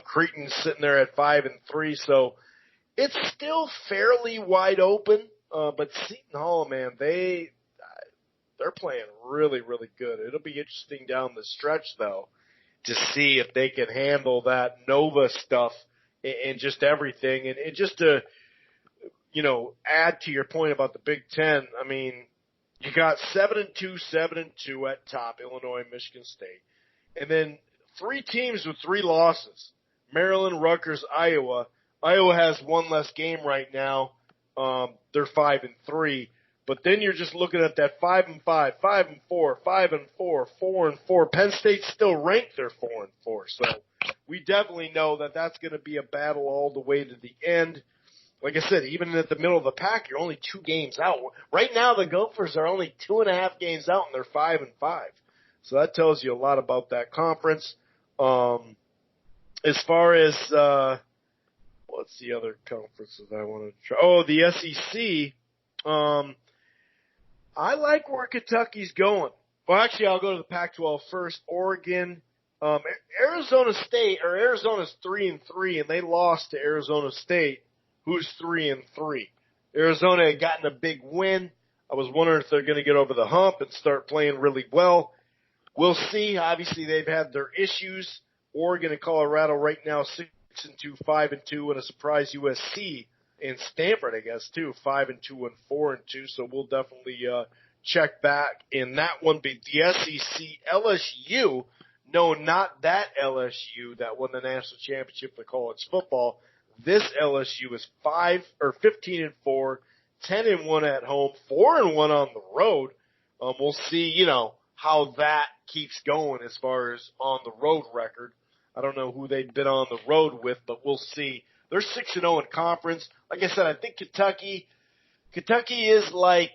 Creighton's sitting there at 5-3, so it's still fairly wide open. But Seton Hall, man, they're playing really, really good. It'll be interesting down the stretch, though, to see if they can handle that Nova stuff and just everything. And just to, add to your point about the Big Ten, I mean, you got 7-2, 7-2 at top, Illinois, Michigan State. And then 3 teams with 3 losses, Maryland, Rutgers, Iowa. Iowa has one less game right now. They're 5-3. But then you're just looking at that 5-5, 5-4, 5-4, 4-4. Penn State's still ranked. They're 4-4. So we definitely know that that's going to be a battle all the way to the end. Like I said, even at the middle of the pack, you're only 2 games out. Right now, the Gophers are only 2.5 games out, and they're 5-5. So that tells you a lot about that conference. As far as what's the other conferences I want to try? Oh, the SEC. I like where Kentucky's going. Well, actually, I'll go to the Pac-12 first. Oregon, Arizona's 3-3, and they lost to Arizona State, who's 3-3. Arizona had gotten a big win. I was wondering if they're going to get over the hump and start playing really well. We'll see. Obviously, they've had their issues. Oregon and Colorado right now 6-2, 5-2, and a surprise USC. And Stanford, I guess, too, 5-2 and 4-2. So we'll definitely check back in that one. But the SEC, LSU, no, not that LSU that won the national championship for college football. This LSU is 15-4, 10-1 at home, 4-1 on the road. We'll see, how that keeps going as far as on the road record. I don't know who they've been on the road with, but we'll see. They're 6-0 in conference. Like I said, I think Kentucky is like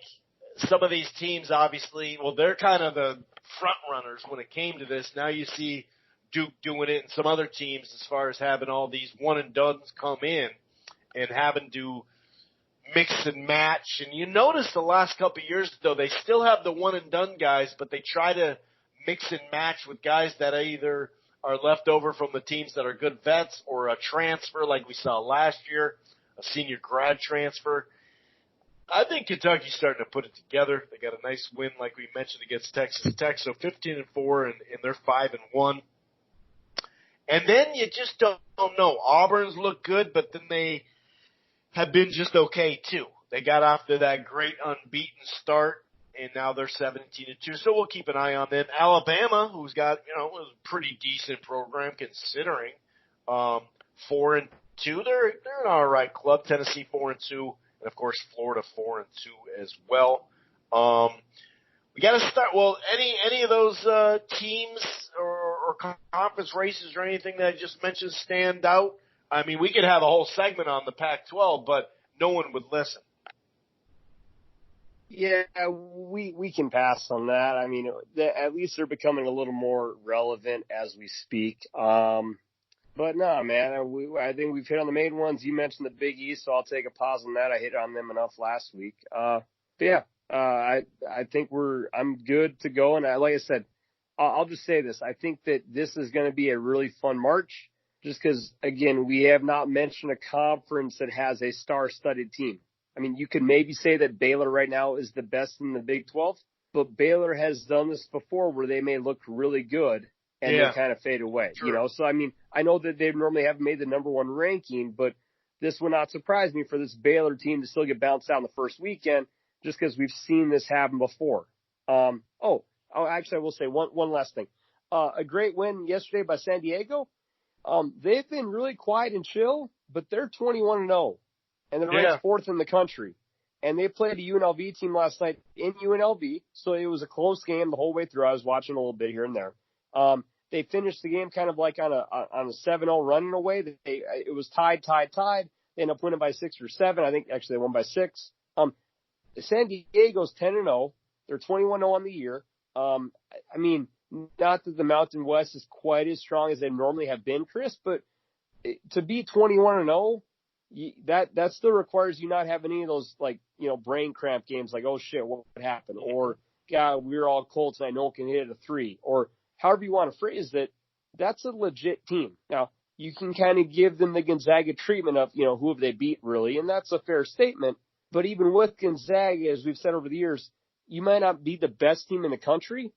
some of these teams, obviously. Well, they're kind of the front runners when it came to this. Now you see Duke doing it and some other teams as far as having all these one-and-dones come in and having to mix and match. And you notice the last couple of years, though, they still have the one-and-done guys, but they try to mix and match with guys that either are left over from the teams that are good vets or a transfer like we saw last year, a senior grad transfer. I think Kentucky's starting to put it together. They got a nice win, like we mentioned, against Texas Tech, so 15-4, and they're 5-1. And then you just don't know. Auburn's look good, but then they have been just okay, too. They got off to that great unbeaten start, and now they're 17-2, so we'll keep an eye on them. Alabama, who's got, a pretty decent program considering, 4-2. They're an all right club. Tennessee 4-2, and of course Florida 4-2 as well. We got to start. Well, any of those teams or conference races or anything that I just mentioned stand out? I mean, we could have a whole segment on the Pac-12, but no one would listen. Yeah, we can pass on that. I mean, at least they're becoming a little more relevant as we speak. But no, man, I think we've hit on the main ones. You mentioned the Big East, so I'll take a pause on that. I hit on them enough last week. But yeah, I think I'm good to go. And like I said, I'll just say this. I think that this is going to be a really fun March just because, again, we have not mentioned a conference that has a star-studded team. I mean, you could maybe say that Baylor right now is the best in the Big 12, but Baylor has done this before where they may look really good and then kind of fade away, Sure. So, I mean, I know that they normally haven't made the number one ranking, but this would not surprise me for this Baylor team to still get bounced out in the first weekend just because we've seen this happen before. Actually, I will say one last thing. A great win yesterday by San Diego. They've been really quiet and chill, but they're 21-0. And they're ranked 4th in the country. And they played a UNLV team last night in UNLV, so it was a close game the whole way through. I was watching a little bit here and there. They finished the game kind of like on a 7-0 run in a way. It was tied. They ended up winning by 6 or 7. I think actually they won by 6. San Diego's 10-0. They're 21-0 on the year. I mean, not that the Mountain West is quite as strong as they normally have been, Chris, but to be 21-0, that still requires you not having any of those, like, brain cramp games like, oh shit, what happened? Or, God, we're all cold tonight, no one can hit a three. Or however you want to phrase it, that's a legit team. Now, you can kind of give them the Gonzaga treatment of, who have they beat really, and that's a fair statement. But even with Gonzaga, as we've said over the years, you might not be the best team in the country,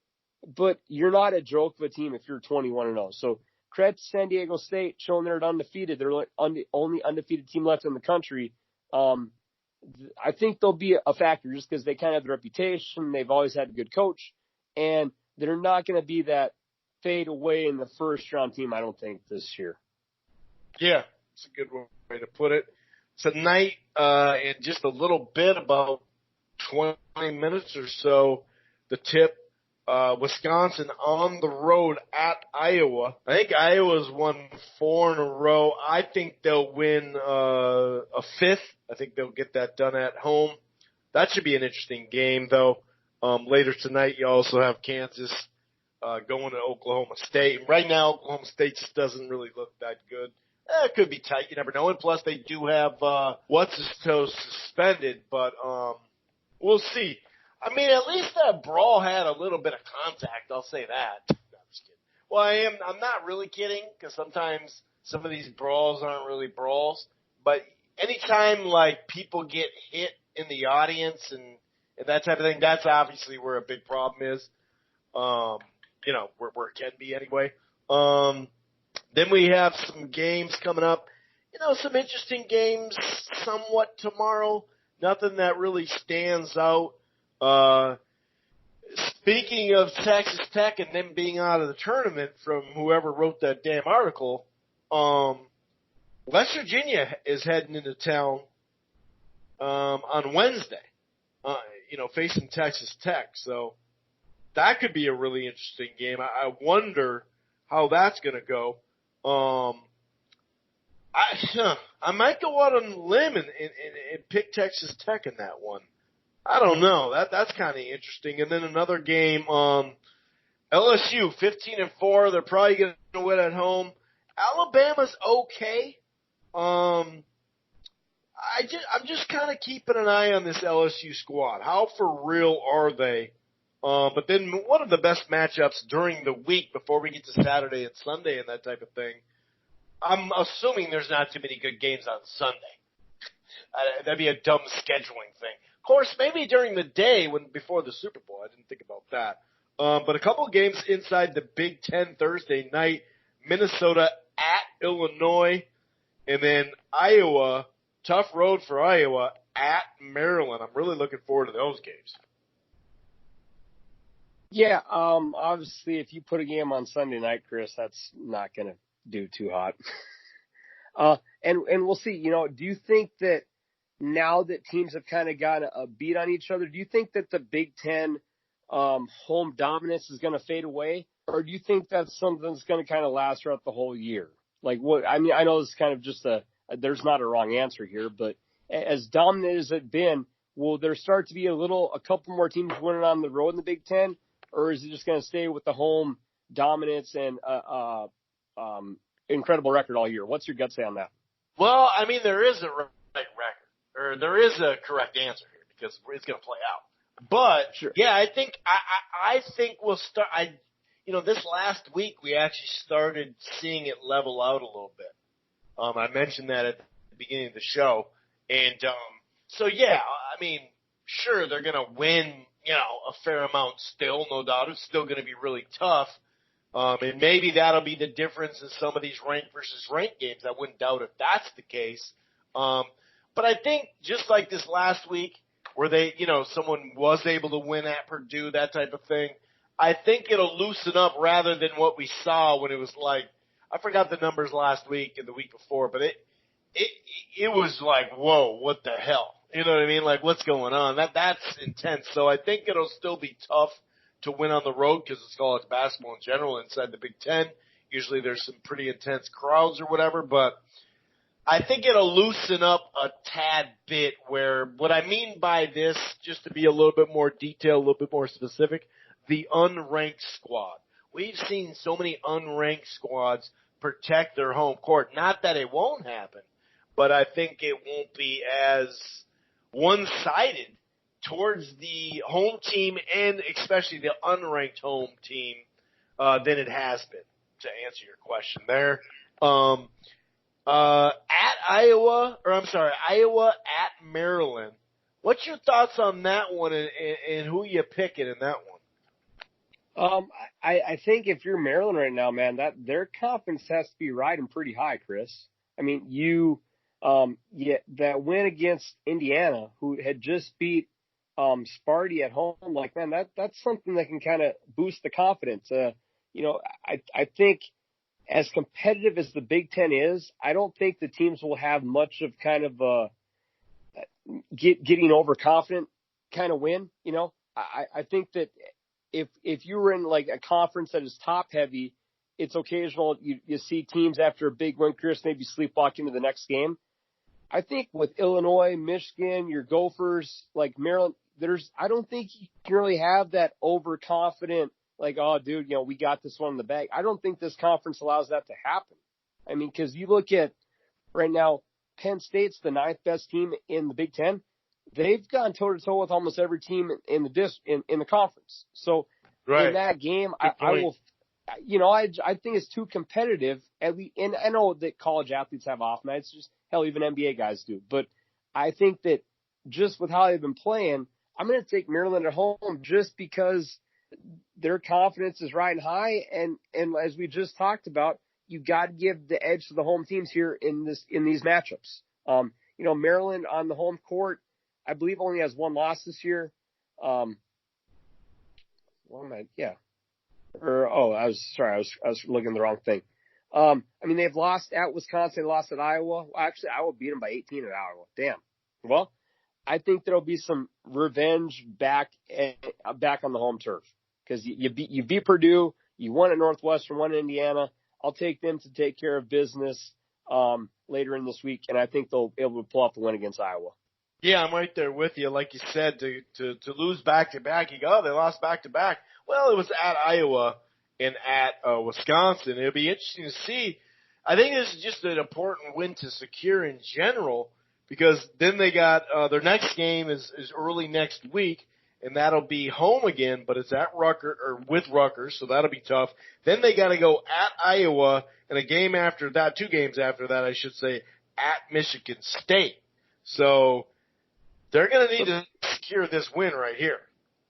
but you're not a joke of a team if you're 21-0. So credit to San Diego State showing they're undefeated. They're the only undefeated team left in the country. I think they'll be a factor just because they kind of have the reputation. They've always had a good coach, and they're not going to be that fade away in the first round team, I don't think, this year. Yeah, it's a good way to put it. Tonight, in just a little bit, about 20 minutes or so, the tip, Wisconsin on the road at Iowa. I think Iowa's won 4 in a row. I think they'll win a 5th. I think they'll get that done at home. That should be an interesting game, though. Later tonight, you also have Kansas going to Oklahoma State. Right now, Oklahoma State just doesn't really look that good. It could be tight. You never know. And plus, they do have what's-his-toe suspended, but we'll see. I mean, at least that brawl had a little bit of contact. I'll say that. No, I'm just kidding. Well, I'm not really kidding, because sometimes some of these brawls aren't really brawls. But anytime, like, people get hit in the audience and that type of thing, that's obviously where a big problem is. Where it can be anyway. Then we have some games coming up. Some interesting games somewhat tomorrow. Nothing that really stands out. Speaking of Texas Tech and them being out of the tournament from whoever wrote that damn article, West Virginia is heading into town on Wednesday, facing Texas Tech. So that could be a really interesting game. I wonder how that's going to go. I might go out on a limb and pick Texas Tech in that one. I don't know. That's kind of interesting. And then another game, LSU 15-4. They're probably going to win at home. Alabama's okay. I'm just kind of keeping an eye on this LSU squad. How for real are they? But then one of the best matchups during the week before we get to Saturday and Sunday and that type of thing, I'm assuming there's not too many good games on Sunday. That'd be a dumb scheduling thing. Of course, maybe during the day before the Super Bowl. I didn't think about that. But a couple of games inside the Big Ten Thursday night. Minnesota at Illinois. And then Iowa, tough road for Iowa, at Maryland. I'm really looking forward to those games. Yeah, obviously, if you put a game on Sunday night, Chris, that's not going to do too hot. And we'll see. Do you think that now that teams have kind of got a beat on each other, do you think that the Big Ten home dominance is going to fade away, or do you think that's something that's going to kind of last throughout the whole year? Like what? I mean, I know it's kind of just there's not a wrong answer here, but as dominant as it's been, will there start to be a couple more teams winning on the road in the Big Ten? Or is it just going to stay with the home dominance and incredible record all year? What's your gut say on that? Well, I mean, there is a right record, or there is a correct answer here because it's going to play out. But sure. Yeah, I think we'll start. This last week we actually started seeing it level out a little bit. I mentioned that at the beginning of the show, and so yeah, I mean, sure they're going to win. A fair amount still, no doubt. It's still going to be really tough. And maybe that'll be the difference in some of these ranked versus ranked games. I wouldn't doubt if that's the case. But I think just like this last week where someone was able to win at Purdue, that type of thing, I think it'll loosen up rather than what we saw when it was like, I forgot the numbers last week and the week before, but it was like, whoa, what the hell? You know what I mean? Like, what's going on? That's intense. So I think it'll still be tough to win on the road because it's college basketball in general inside the Big Ten. Usually there's some pretty intense crowds or whatever, but I think it'll loosen up a tad bit where what I mean by this, just to be a little bit more detailed, a little bit more specific, the unranked squad. We've seen so many unranked squads protect their home court. Not that it won't happen, but I think it won't be as one-sided towards the home team and especially the unranked home team than it has been, to answer your question there. Iowa at Maryland. What's your thoughts on that one and who you picking in that one? I think if you're Maryland right now, man, that their confidence has to be riding pretty high, Chris. I mean, that win against Indiana, who had just beat Sparty at home, like, man, that's something that can kind of boost the confidence. I think as competitive as the Big Ten is, I don't think the teams will have much of kind of getting overconfident kind of win. I think that if you were in like a conference that is top heavy, it's occasional you see teams after a big win, Chris, maybe sleepwalk into the next game. I think with Illinois, Michigan, your Gophers, like Maryland, I don't think you can really have that overconfident, like, oh, dude, we got this one in the bag. I don't think this conference allows that to happen. I mean, because you look at right now, Penn State's the 9th best team in the Big Ten. They've gone toe to toe with almost every team in the conference. So right. In that game, I think it's too competitive. And I know that college athletes have off nights, just hell, even NBA guys do. But I think that just with how they've been playing, I'm going to take Maryland at home just because their confidence is riding high. And as we just talked about, you got to give the edge to the home teams here in these matchups. Maryland on the home court, I believe only has one loss this year. I was looking at the wrong thing. They've lost at Wisconsin, lost at Iowa. Well, actually, Iowa beat them by 18 at Iowa. Damn. Well, I think there'll be some revenge back on the home turf because you beat Purdue, you won at Northwestern, won at Indiana. I'll take them to take care of business later in this week, and I think they'll be able to pull off the win against Iowa. Yeah, I'm right there with you. Like you said, to lose back-to-back, you go, they lost back-to-back. Well, it was at Iowa and at Wisconsin. It'll be interesting to see. I think this is just an important win to secure in general because then they got their next game is early next week, and that'll be home again, but it's at with Rutgers, so that'll be tough. Then they got to go at Iowa, and two games after that, I should say, at Michigan State. So they're going to need to secure this win right here.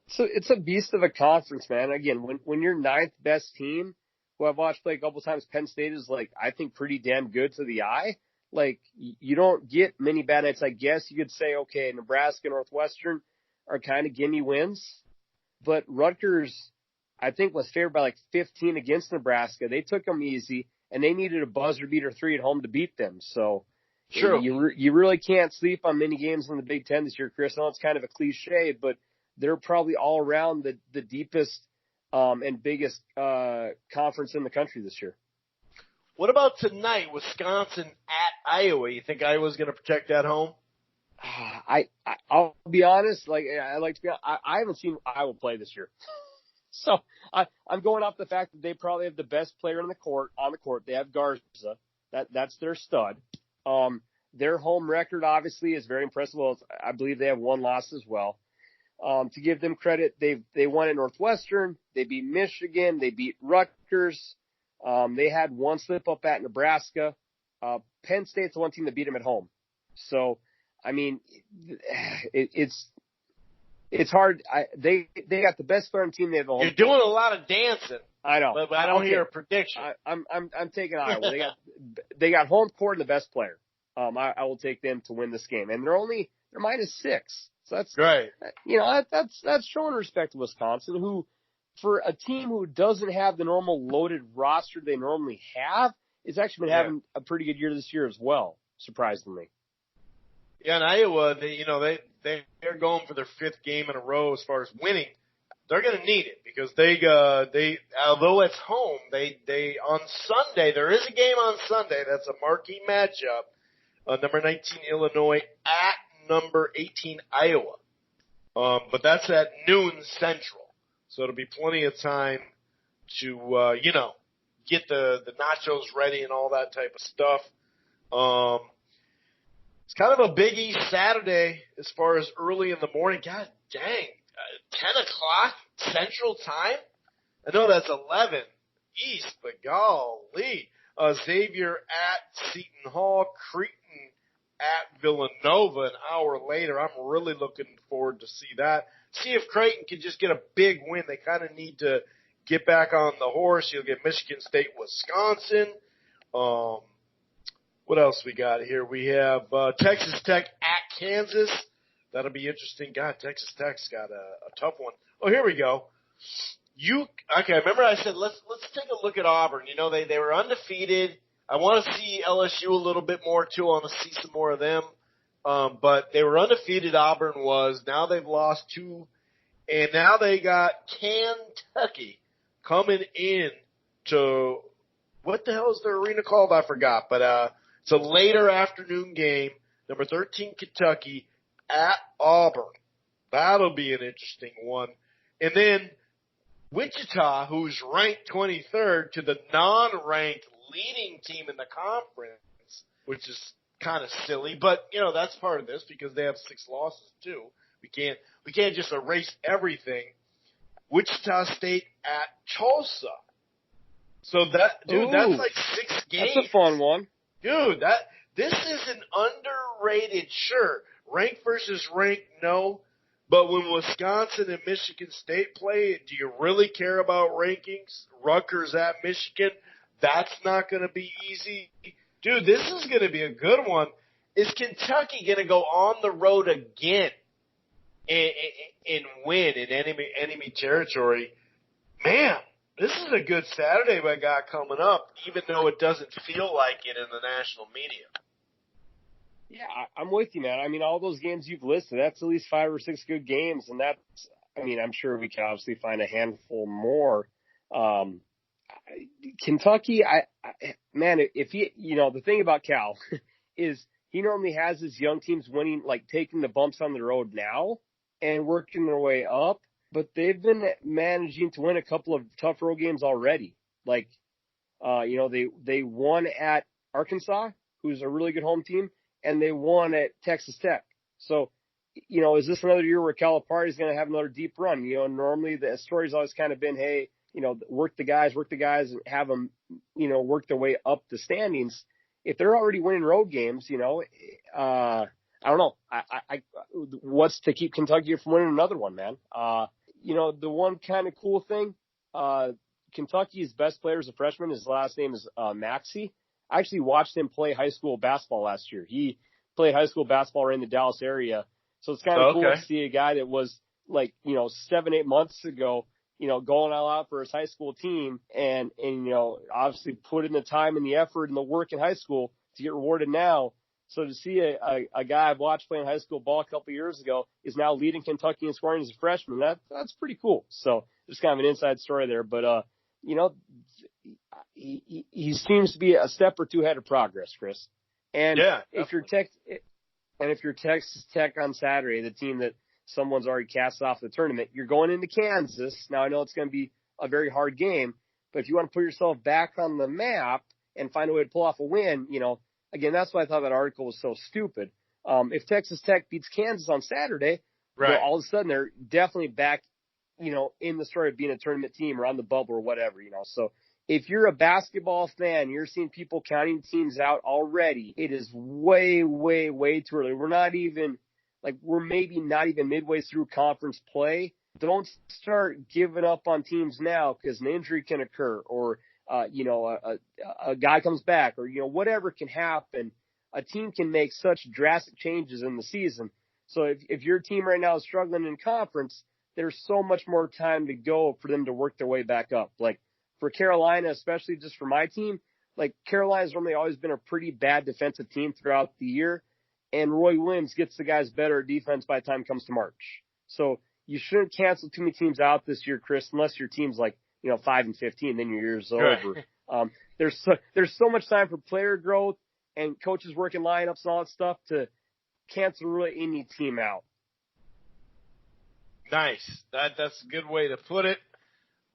So it's a beast of a conference, man. Again, when you're 9th best team, who I've watched play a couple times, Penn State is I think pretty damn good to the eye. You don't get many bad nights. I guess you could say, okay, Nebraska, Northwestern are kind of gimme wins, but Rutgers, I think, was favored by 15 against Nebraska. They took them easy, and they needed a buzzer beater 3 at home to beat them. So sure, you really can't sleep on many games in the Big Ten this year, Chris. I know it's kind of a cliche, but they're probably all around the deepest and biggest conference in the country this year. What about tonight, Wisconsin at Iowa? You think Iowa's going to protect that home? I'll be honest. I haven't seen Iowa play this year, so I'm going off the fact that they probably have the best player on the court. They have Garza. That's their stud. Their home record obviously is very impressive. Well, I believe they have one loss as well. To give them credit, they won at Northwestern. They beat Michigan. They beat Rutgers. They had one slip up at Nebraska. Penn State's the one team that beat them at home. So, I mean, it's hard. They got the best player on the team. They have the home. You're doing a lot of dancing. I know, but I don't hear a prediction. I'm taking Iowa. They got home court and the best player. I will take them to win this game, and they're -6. So that's right. That's showing respect to Wisconsin, who, for a team who doesn't have the normal loaded roster they normally have, is actually been having a pretty good year this year as well, surprisingly. Yeah, and Iowa, they're going for their 5th game in a row as far as winning. They're going to need it because they although it's home, they on Sunday, there is a game on Sunday that's a marquee matchup. Number 19 Illinois at number 18 Iowa. But that's at noon Central. So it'll be plenty of time to, get the nachos ready and all that type of stuff. It's kind of a Big East Saturday as far as early in the morning. God dang, 10 o'clock Central Time? I know that's 11 East, but golly. Xavier at Seton Hall, Creighton at Villanova an hour later. I'm really looking forward to see that. See if Creighton can just get a big win. They kind of need to get back on the horse. You'll get Michigan State, Wisconsin. What else we got here? We have Texas Tech at Kansas. That'll be interesting. God, Texas Tech's got a tough one. Oh, here we go. Okay? Remember I said let's take a look at Auburn. You know they were undefeated. I want to see LSU a little bit more too. I want to see some more of them. But they were undefeated. Auburn was. Now they've lost 2, and now they got Kentucky coming in to what the hell is their arena called? I forgot. But it's a later afternoon game. Number 13 Kentucky at Auburn. That'll be an interesting one. And then Wichita, who's ranked 23rd, to the non-ranked leading team in the conference, which is kind of silly, but that's part of this because they have 6 losses too. We can't just erase everything. Wichita State at Tulsa. So that's like 6 games. That's a fun one. Dude, this is an underrated, sure. Ranked versus ranked, no. But when Wisconsin and Michigan State play, do you really care about rankings? Rutgers at Michigan, that's not going to be easy. Dude, this is going to be a good one. Is Kentucky going to go on the road again and win in enemy territory? Man, this is a good Saturday we got coming up, even though it doesn't feel like it in the national media. Yeah, I'm with you, man. I mean, all those games you've listed, that's at least 5 or 6 good games, and I'm sure we can obviously find a handful more. Kentucky, man, if the thing about Cal is he normally has his young teams winning, like taking the bumps on the road now and working their way up, but they've been managing to win a couple of tough road games already. Like, they won at Arkansas, who's a really good home team, and they won at Texas Tech. So, is this another year where Calipari is going to have another deep run? Normally the story's always kind of been, hey, work the guys and have them, work their way up the standings. If they're already winning road games, I don't know. What's to keep Kentucky from winning another one, man? The one kind of cool thing, Kentucky's best player is a freshman. His last name is Maxey. I actually watched him play high school basketball last year. He played high school basketball right in the Dallas area. So it's kind of cool to see a guy that was 7-8 months ago, going all out for his high school team and obviously put in the time and the effort and the work in high school to get rewarded now. So to see a guy I've watched playing high school ball a couple of years ago is now leading Kentucky in scoring as a freshman, that's pretty cool. So just kind of an inside story there. But, he seems to be a step or two ahead of progress, Chris. And if you're Texas Tech on Saturday, the team that someone's already cast off the tournament, you're going into Kansas. Now I know it's going to be a very hard game, but if you want to put yourself back on the map and find a way to pull off a win, again, that's why I thought that article was so stupid. If Texas Tech beats Kansas on Saturday, right, all of a sudden they're definitely back, in the story of being a tournament team or on the bubble or whatever, So if you're a basketball fan, you're seeing people counting teams out already. It is way, way, way too early. We're maybe not even midway through conference play. Don't start giving up on teams now because an injury can occur or, a guy comes back or, whatever can happen. A team can make such drastic changes in the season. So if your team right now is struggling in conference, there's so much more time to go for them to work their way back up. Like for Carolina, especially just for my team, Carolina's normally always been a pretty bad defensive team throughout the year. And Roy Williams gets the guys better at defense by the time it comes to March. So you shouldn't cancel too many teams out this year, Chris, unless your team's 5-15, then your year's over. There's so much time for player growth and coaches working lineups and all that stuff to cancel really any team out. Nice. That's a good way to put it.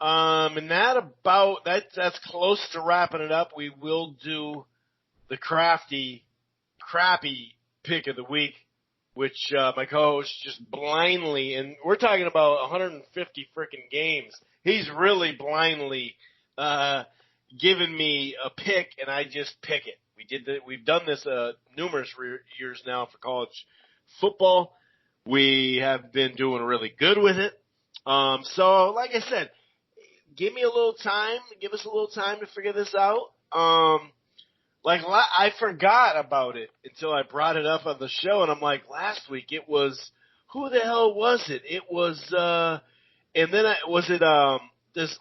And that's close to wrapping it up. We will do the crappy pick of the week, which my co-host just blindly, and we're talking about 150 freaking games. He's really blindly given me a pick, and I just pick it. We've done this numerous years now for college football. We have been doing really good with it. So, like I said, give us a little time to figure this out. I forgot about it until I brought it up on the show, and I'm like, last week it was, who the hell was it? It was,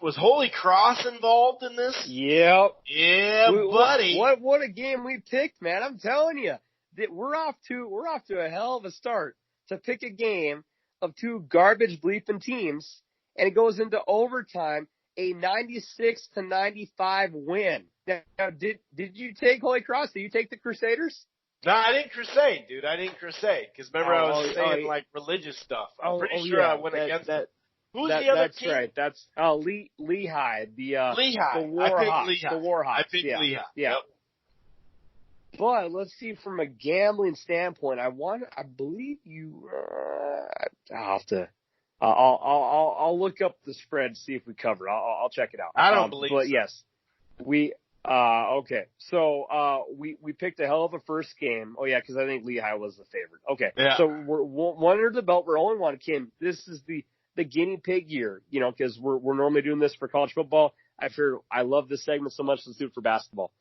was Holy Cross involved in this? Yep. Yeah, buddy. What a game we picked, man. I'm telling you, we're off to a hell of a start to pick a game of two garbage bleeping teams, and it goes into overtime, a 96-95 win. Now, did you take Holy Cross? Did you take the Crusaders? No, I didn't crusade, dude. I didn't crusade because remember I was saying like religious stuff. I'm pretty sure I went against that. Who's the other team? That's right. That's Lehigh. Lehigh. The Warhawks. The Warhawks. I picked Lehigh. Yeah. Yep. But let's see, from a gambling standpoint, I believe you. I'll look up the spread, see if we cover it. I'll check it out. I don't believe. But so. Yes, we. Okay. So we picked a hell of a first game. Oh yeah, because I think Lehigh was the favorite. Okay. Yeah. So we're one under the belt. We're only one. Kim, this is the guinea pig year, because we're normally doing this for college football. I love this segment so much. Let's do it for basketball.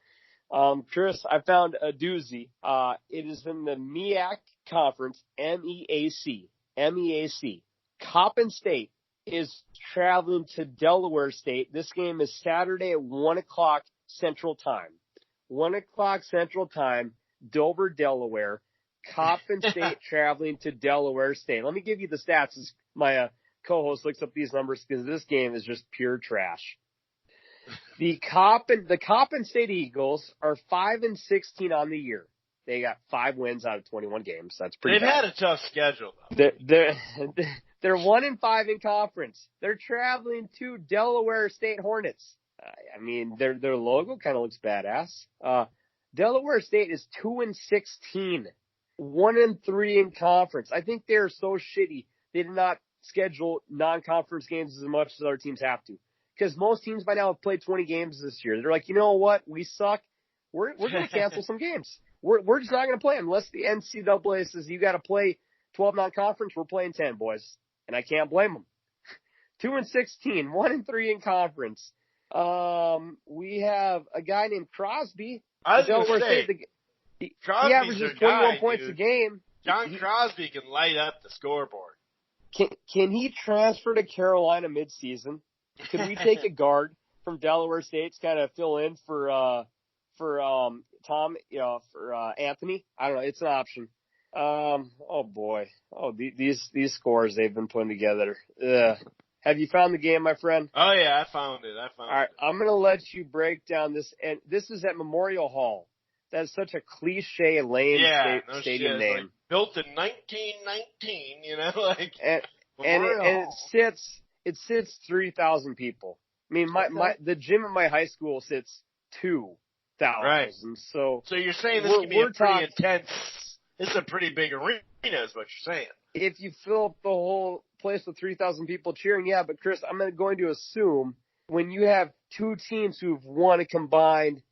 Chris, I found a doozy. It is in the MEAC conference, MEAC. Coppin State is traveling to Delaware State. This game is Saturday at 1:00 Central Time. 1:00 Central Time, Dover, Delaware. Coppin State traveling to Delaware State. Let me give you the stats as my co-host looks up these numbers, because this game is just pure trash. The Coppin State Eagles are 5-16 on the year. They got 5 wins out of 21 games. That's pretty They've bad. had a tough schedule, though. They're 1-5 in conference. They're traveling to Delaware State Hornets. Their logo kind of looks badass. Delaware State is 2-16, 1-3 in conference. I think they're so shitty they did not schedule non-conference games as much as other teams have to. Because most teams by now have played 20 games this year. They're like, you know what? We suck. We're going to cancel some games. We're just not going to play them unless the NCAA says you got to play 12 non-conference. We're playing 10, boys. And I can't blame them. 2-16, 1-3 in conference. We have a guy named Crosby. I was going to say, he averages 21 points a game. John Crosby can light up the scoreboard. Can he transfer to Carolina midseason? Could we take a guard from Delaware State to kind of fill in for Tom, for Anthony? I don't know. It's an option. Oh boy. Oh, these scores they've been putting together. Have you found the game, my friend? Oh yeah, I found it. All right, I'm going to let you break down this, and this is at Memorial Hall. That's such a cliche, lame stadium name. Like built in 1919, and it sits 3,000 people. I mean, the gym at my high school sits 2,000. Right. So you're saying this can be a pretty intense. This is a pretty big arena, is what you're saying. If you fill up the whole place with 3,000 people cheering, yeah. But Chris, I'm going to assume when you have two teams who've won a combined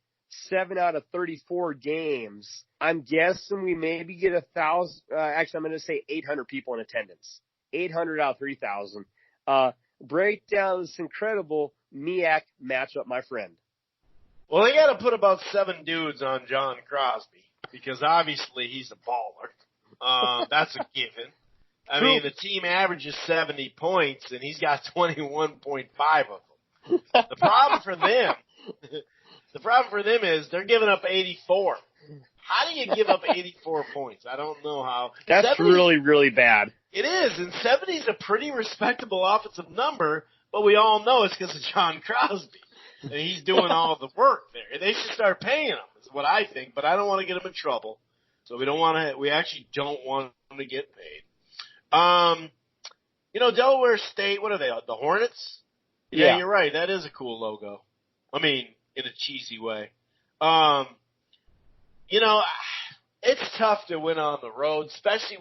7 out of 34 games, I'm guessing we maybe get 1,000. Actually, I'm going to say 800 people in attendance. 800 out of 3,000. Break down this incredible MEAC matchup, my friend. Well, they got to put about 7 dudes on John Crosby because obviously he's a baller. That's a given. I mean, the team averages 70 points, and he's got 21.5 of them. The problem for them is they're giving up 84. How do you give up 84 points? I don't know how. That's really, really bad. It is, and 70 is a pretty respectable offensive number, but we all know it's because of John Crosby. And he's doing all the work there. They should start paying him, is what I think, but I don't want to get him in trouble. So we actually don't want him to get paid. Delaware State, what are they? The Hornets? Yeah. You're right. That is a cool logo. I mean, in a cheesy way. It's tough to win on the road, especially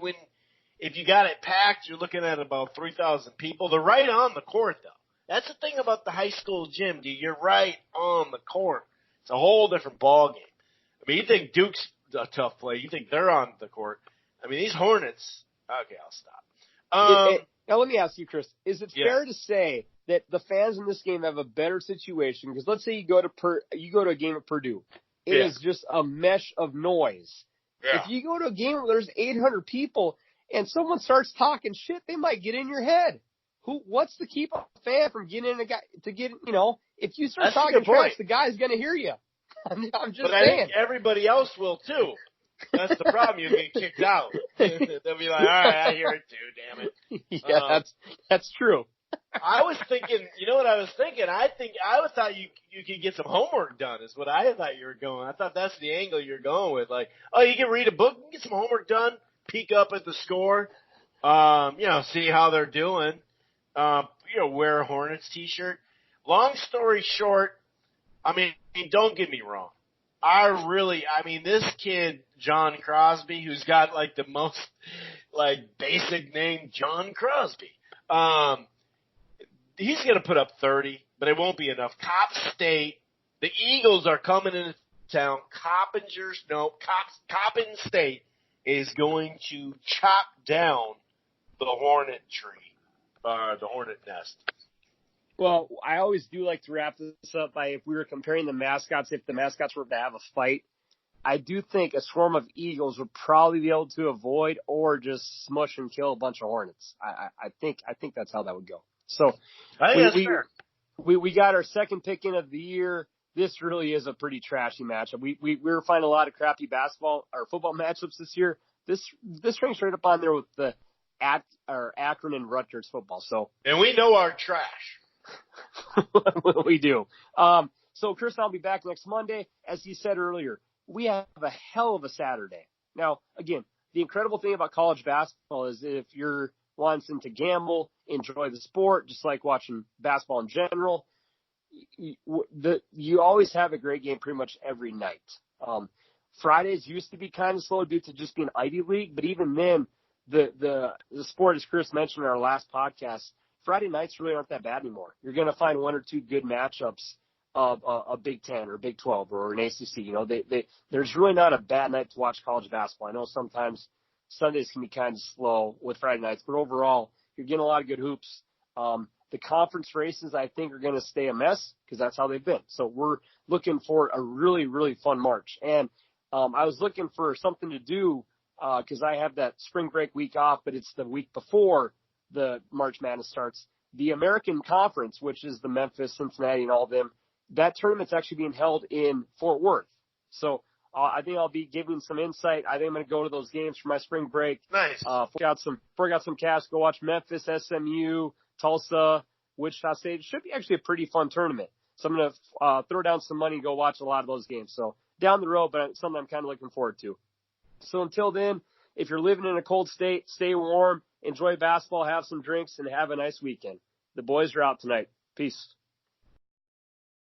if you got it packed, you're looking at about 3,000 people. They're right on the court, though. That's the thing about the high school gym, dude. You're right on the court. It's a whole different ballgame. I mean, you think Duke's a tough play. You think they're on the court. I mean, these Hornets. Okay, I'll stop. Now, let me ask you, Chris. Is it fair to say that the fans in this game have a better situation? Because let's say you go to a game at Purdue. It is just a mesh of noise. Yeah. If you go to a game where there's 800 people and someone starts talking shit, they might get in your head. What's to keep a fan from getting in if you start talking trash, the guy's going to hear you. I'm just saying. I think everybody else will too. That's the problem. You get kicked out. They'll be like, all right, I hear it too, damn it. Yeah, that's true. I was thinking, you know what I was thinking? I thought you could get some homework done is what I thought you were going. I thought that's the angle you're going with. Like, you can read a book, get some homework done, peek up at the score, see how they're doing. Wear a Hornets t-shirt. Long story short, I mean, don't get me wrong. This kid, John Crosby, who's got like the most basic name, John Crosby. He's going to put up 30, but it won't be enough. Copp State, the Eagles are coming into town. Coppin State is going to chop down the Hornet tree, the Hornet nest. Well, I always do like to wrap this up by if we were comparing the mascots, if the mascots were to have a fight, I do think a swarm of Eagles would probably be able to avoid or just smush and kill a bunch of Hornets. I think that's how that would go. So I think that's fair. We got our second pick in of the year. This really is a pretty trashy matchup. We were finding a lot of crappy basketball or football matchups this year. This ranks right up on there with the Akron and Rutgers football. So and we know our trash. We do. So Chris and I'll be back next Monday. As he said earlier, we have a hell of a Saturday. Now, again, the incredible thing about college basketball is if you're wanting to gamble, enjoy the sport, just like watching basketball in general, you always have a great game pretty much every night. Fridays used to be kind of slow due to just being Ivy League, but even then, the sport, as Chris mentioned in our last podcast, Friday nights really aren't that bad anymore. You're going to find one or two good matchups of a Big Ten or Big 12 or an ACC. There's really not a bad night to watch college basketball. I know sometimes Sundays can be kind of slow with Friday nights, but overall, you're getting a lot of good hoops. The conference races, I think, are going to stay a mess because that's how they've been. So we're looking for a really, really fun March. And I was looking for something to do because I have that spring break week off, but it's the week before the March Madness starts. The American Conference, which is the Memphis, Cincinnati, and all of them, that tournament's actually being held in Fort Worth. So I think I'll be giving some insight. I think I'm going to go to those games for my spring break. Nice. Forgot some cash. Go watch Memphis, SMU, Tulsa, Wichita State. It should be actually a pretty fun tournament. So I'm going to throw down some money and go watch a lot of those games. So down the road, but something I'm kind of looking forward to. So until then, if you're living in a cold state, stay warm, enjoy basketball, have some drinks, and have a nice weekend. The boys are out tonight. Peace.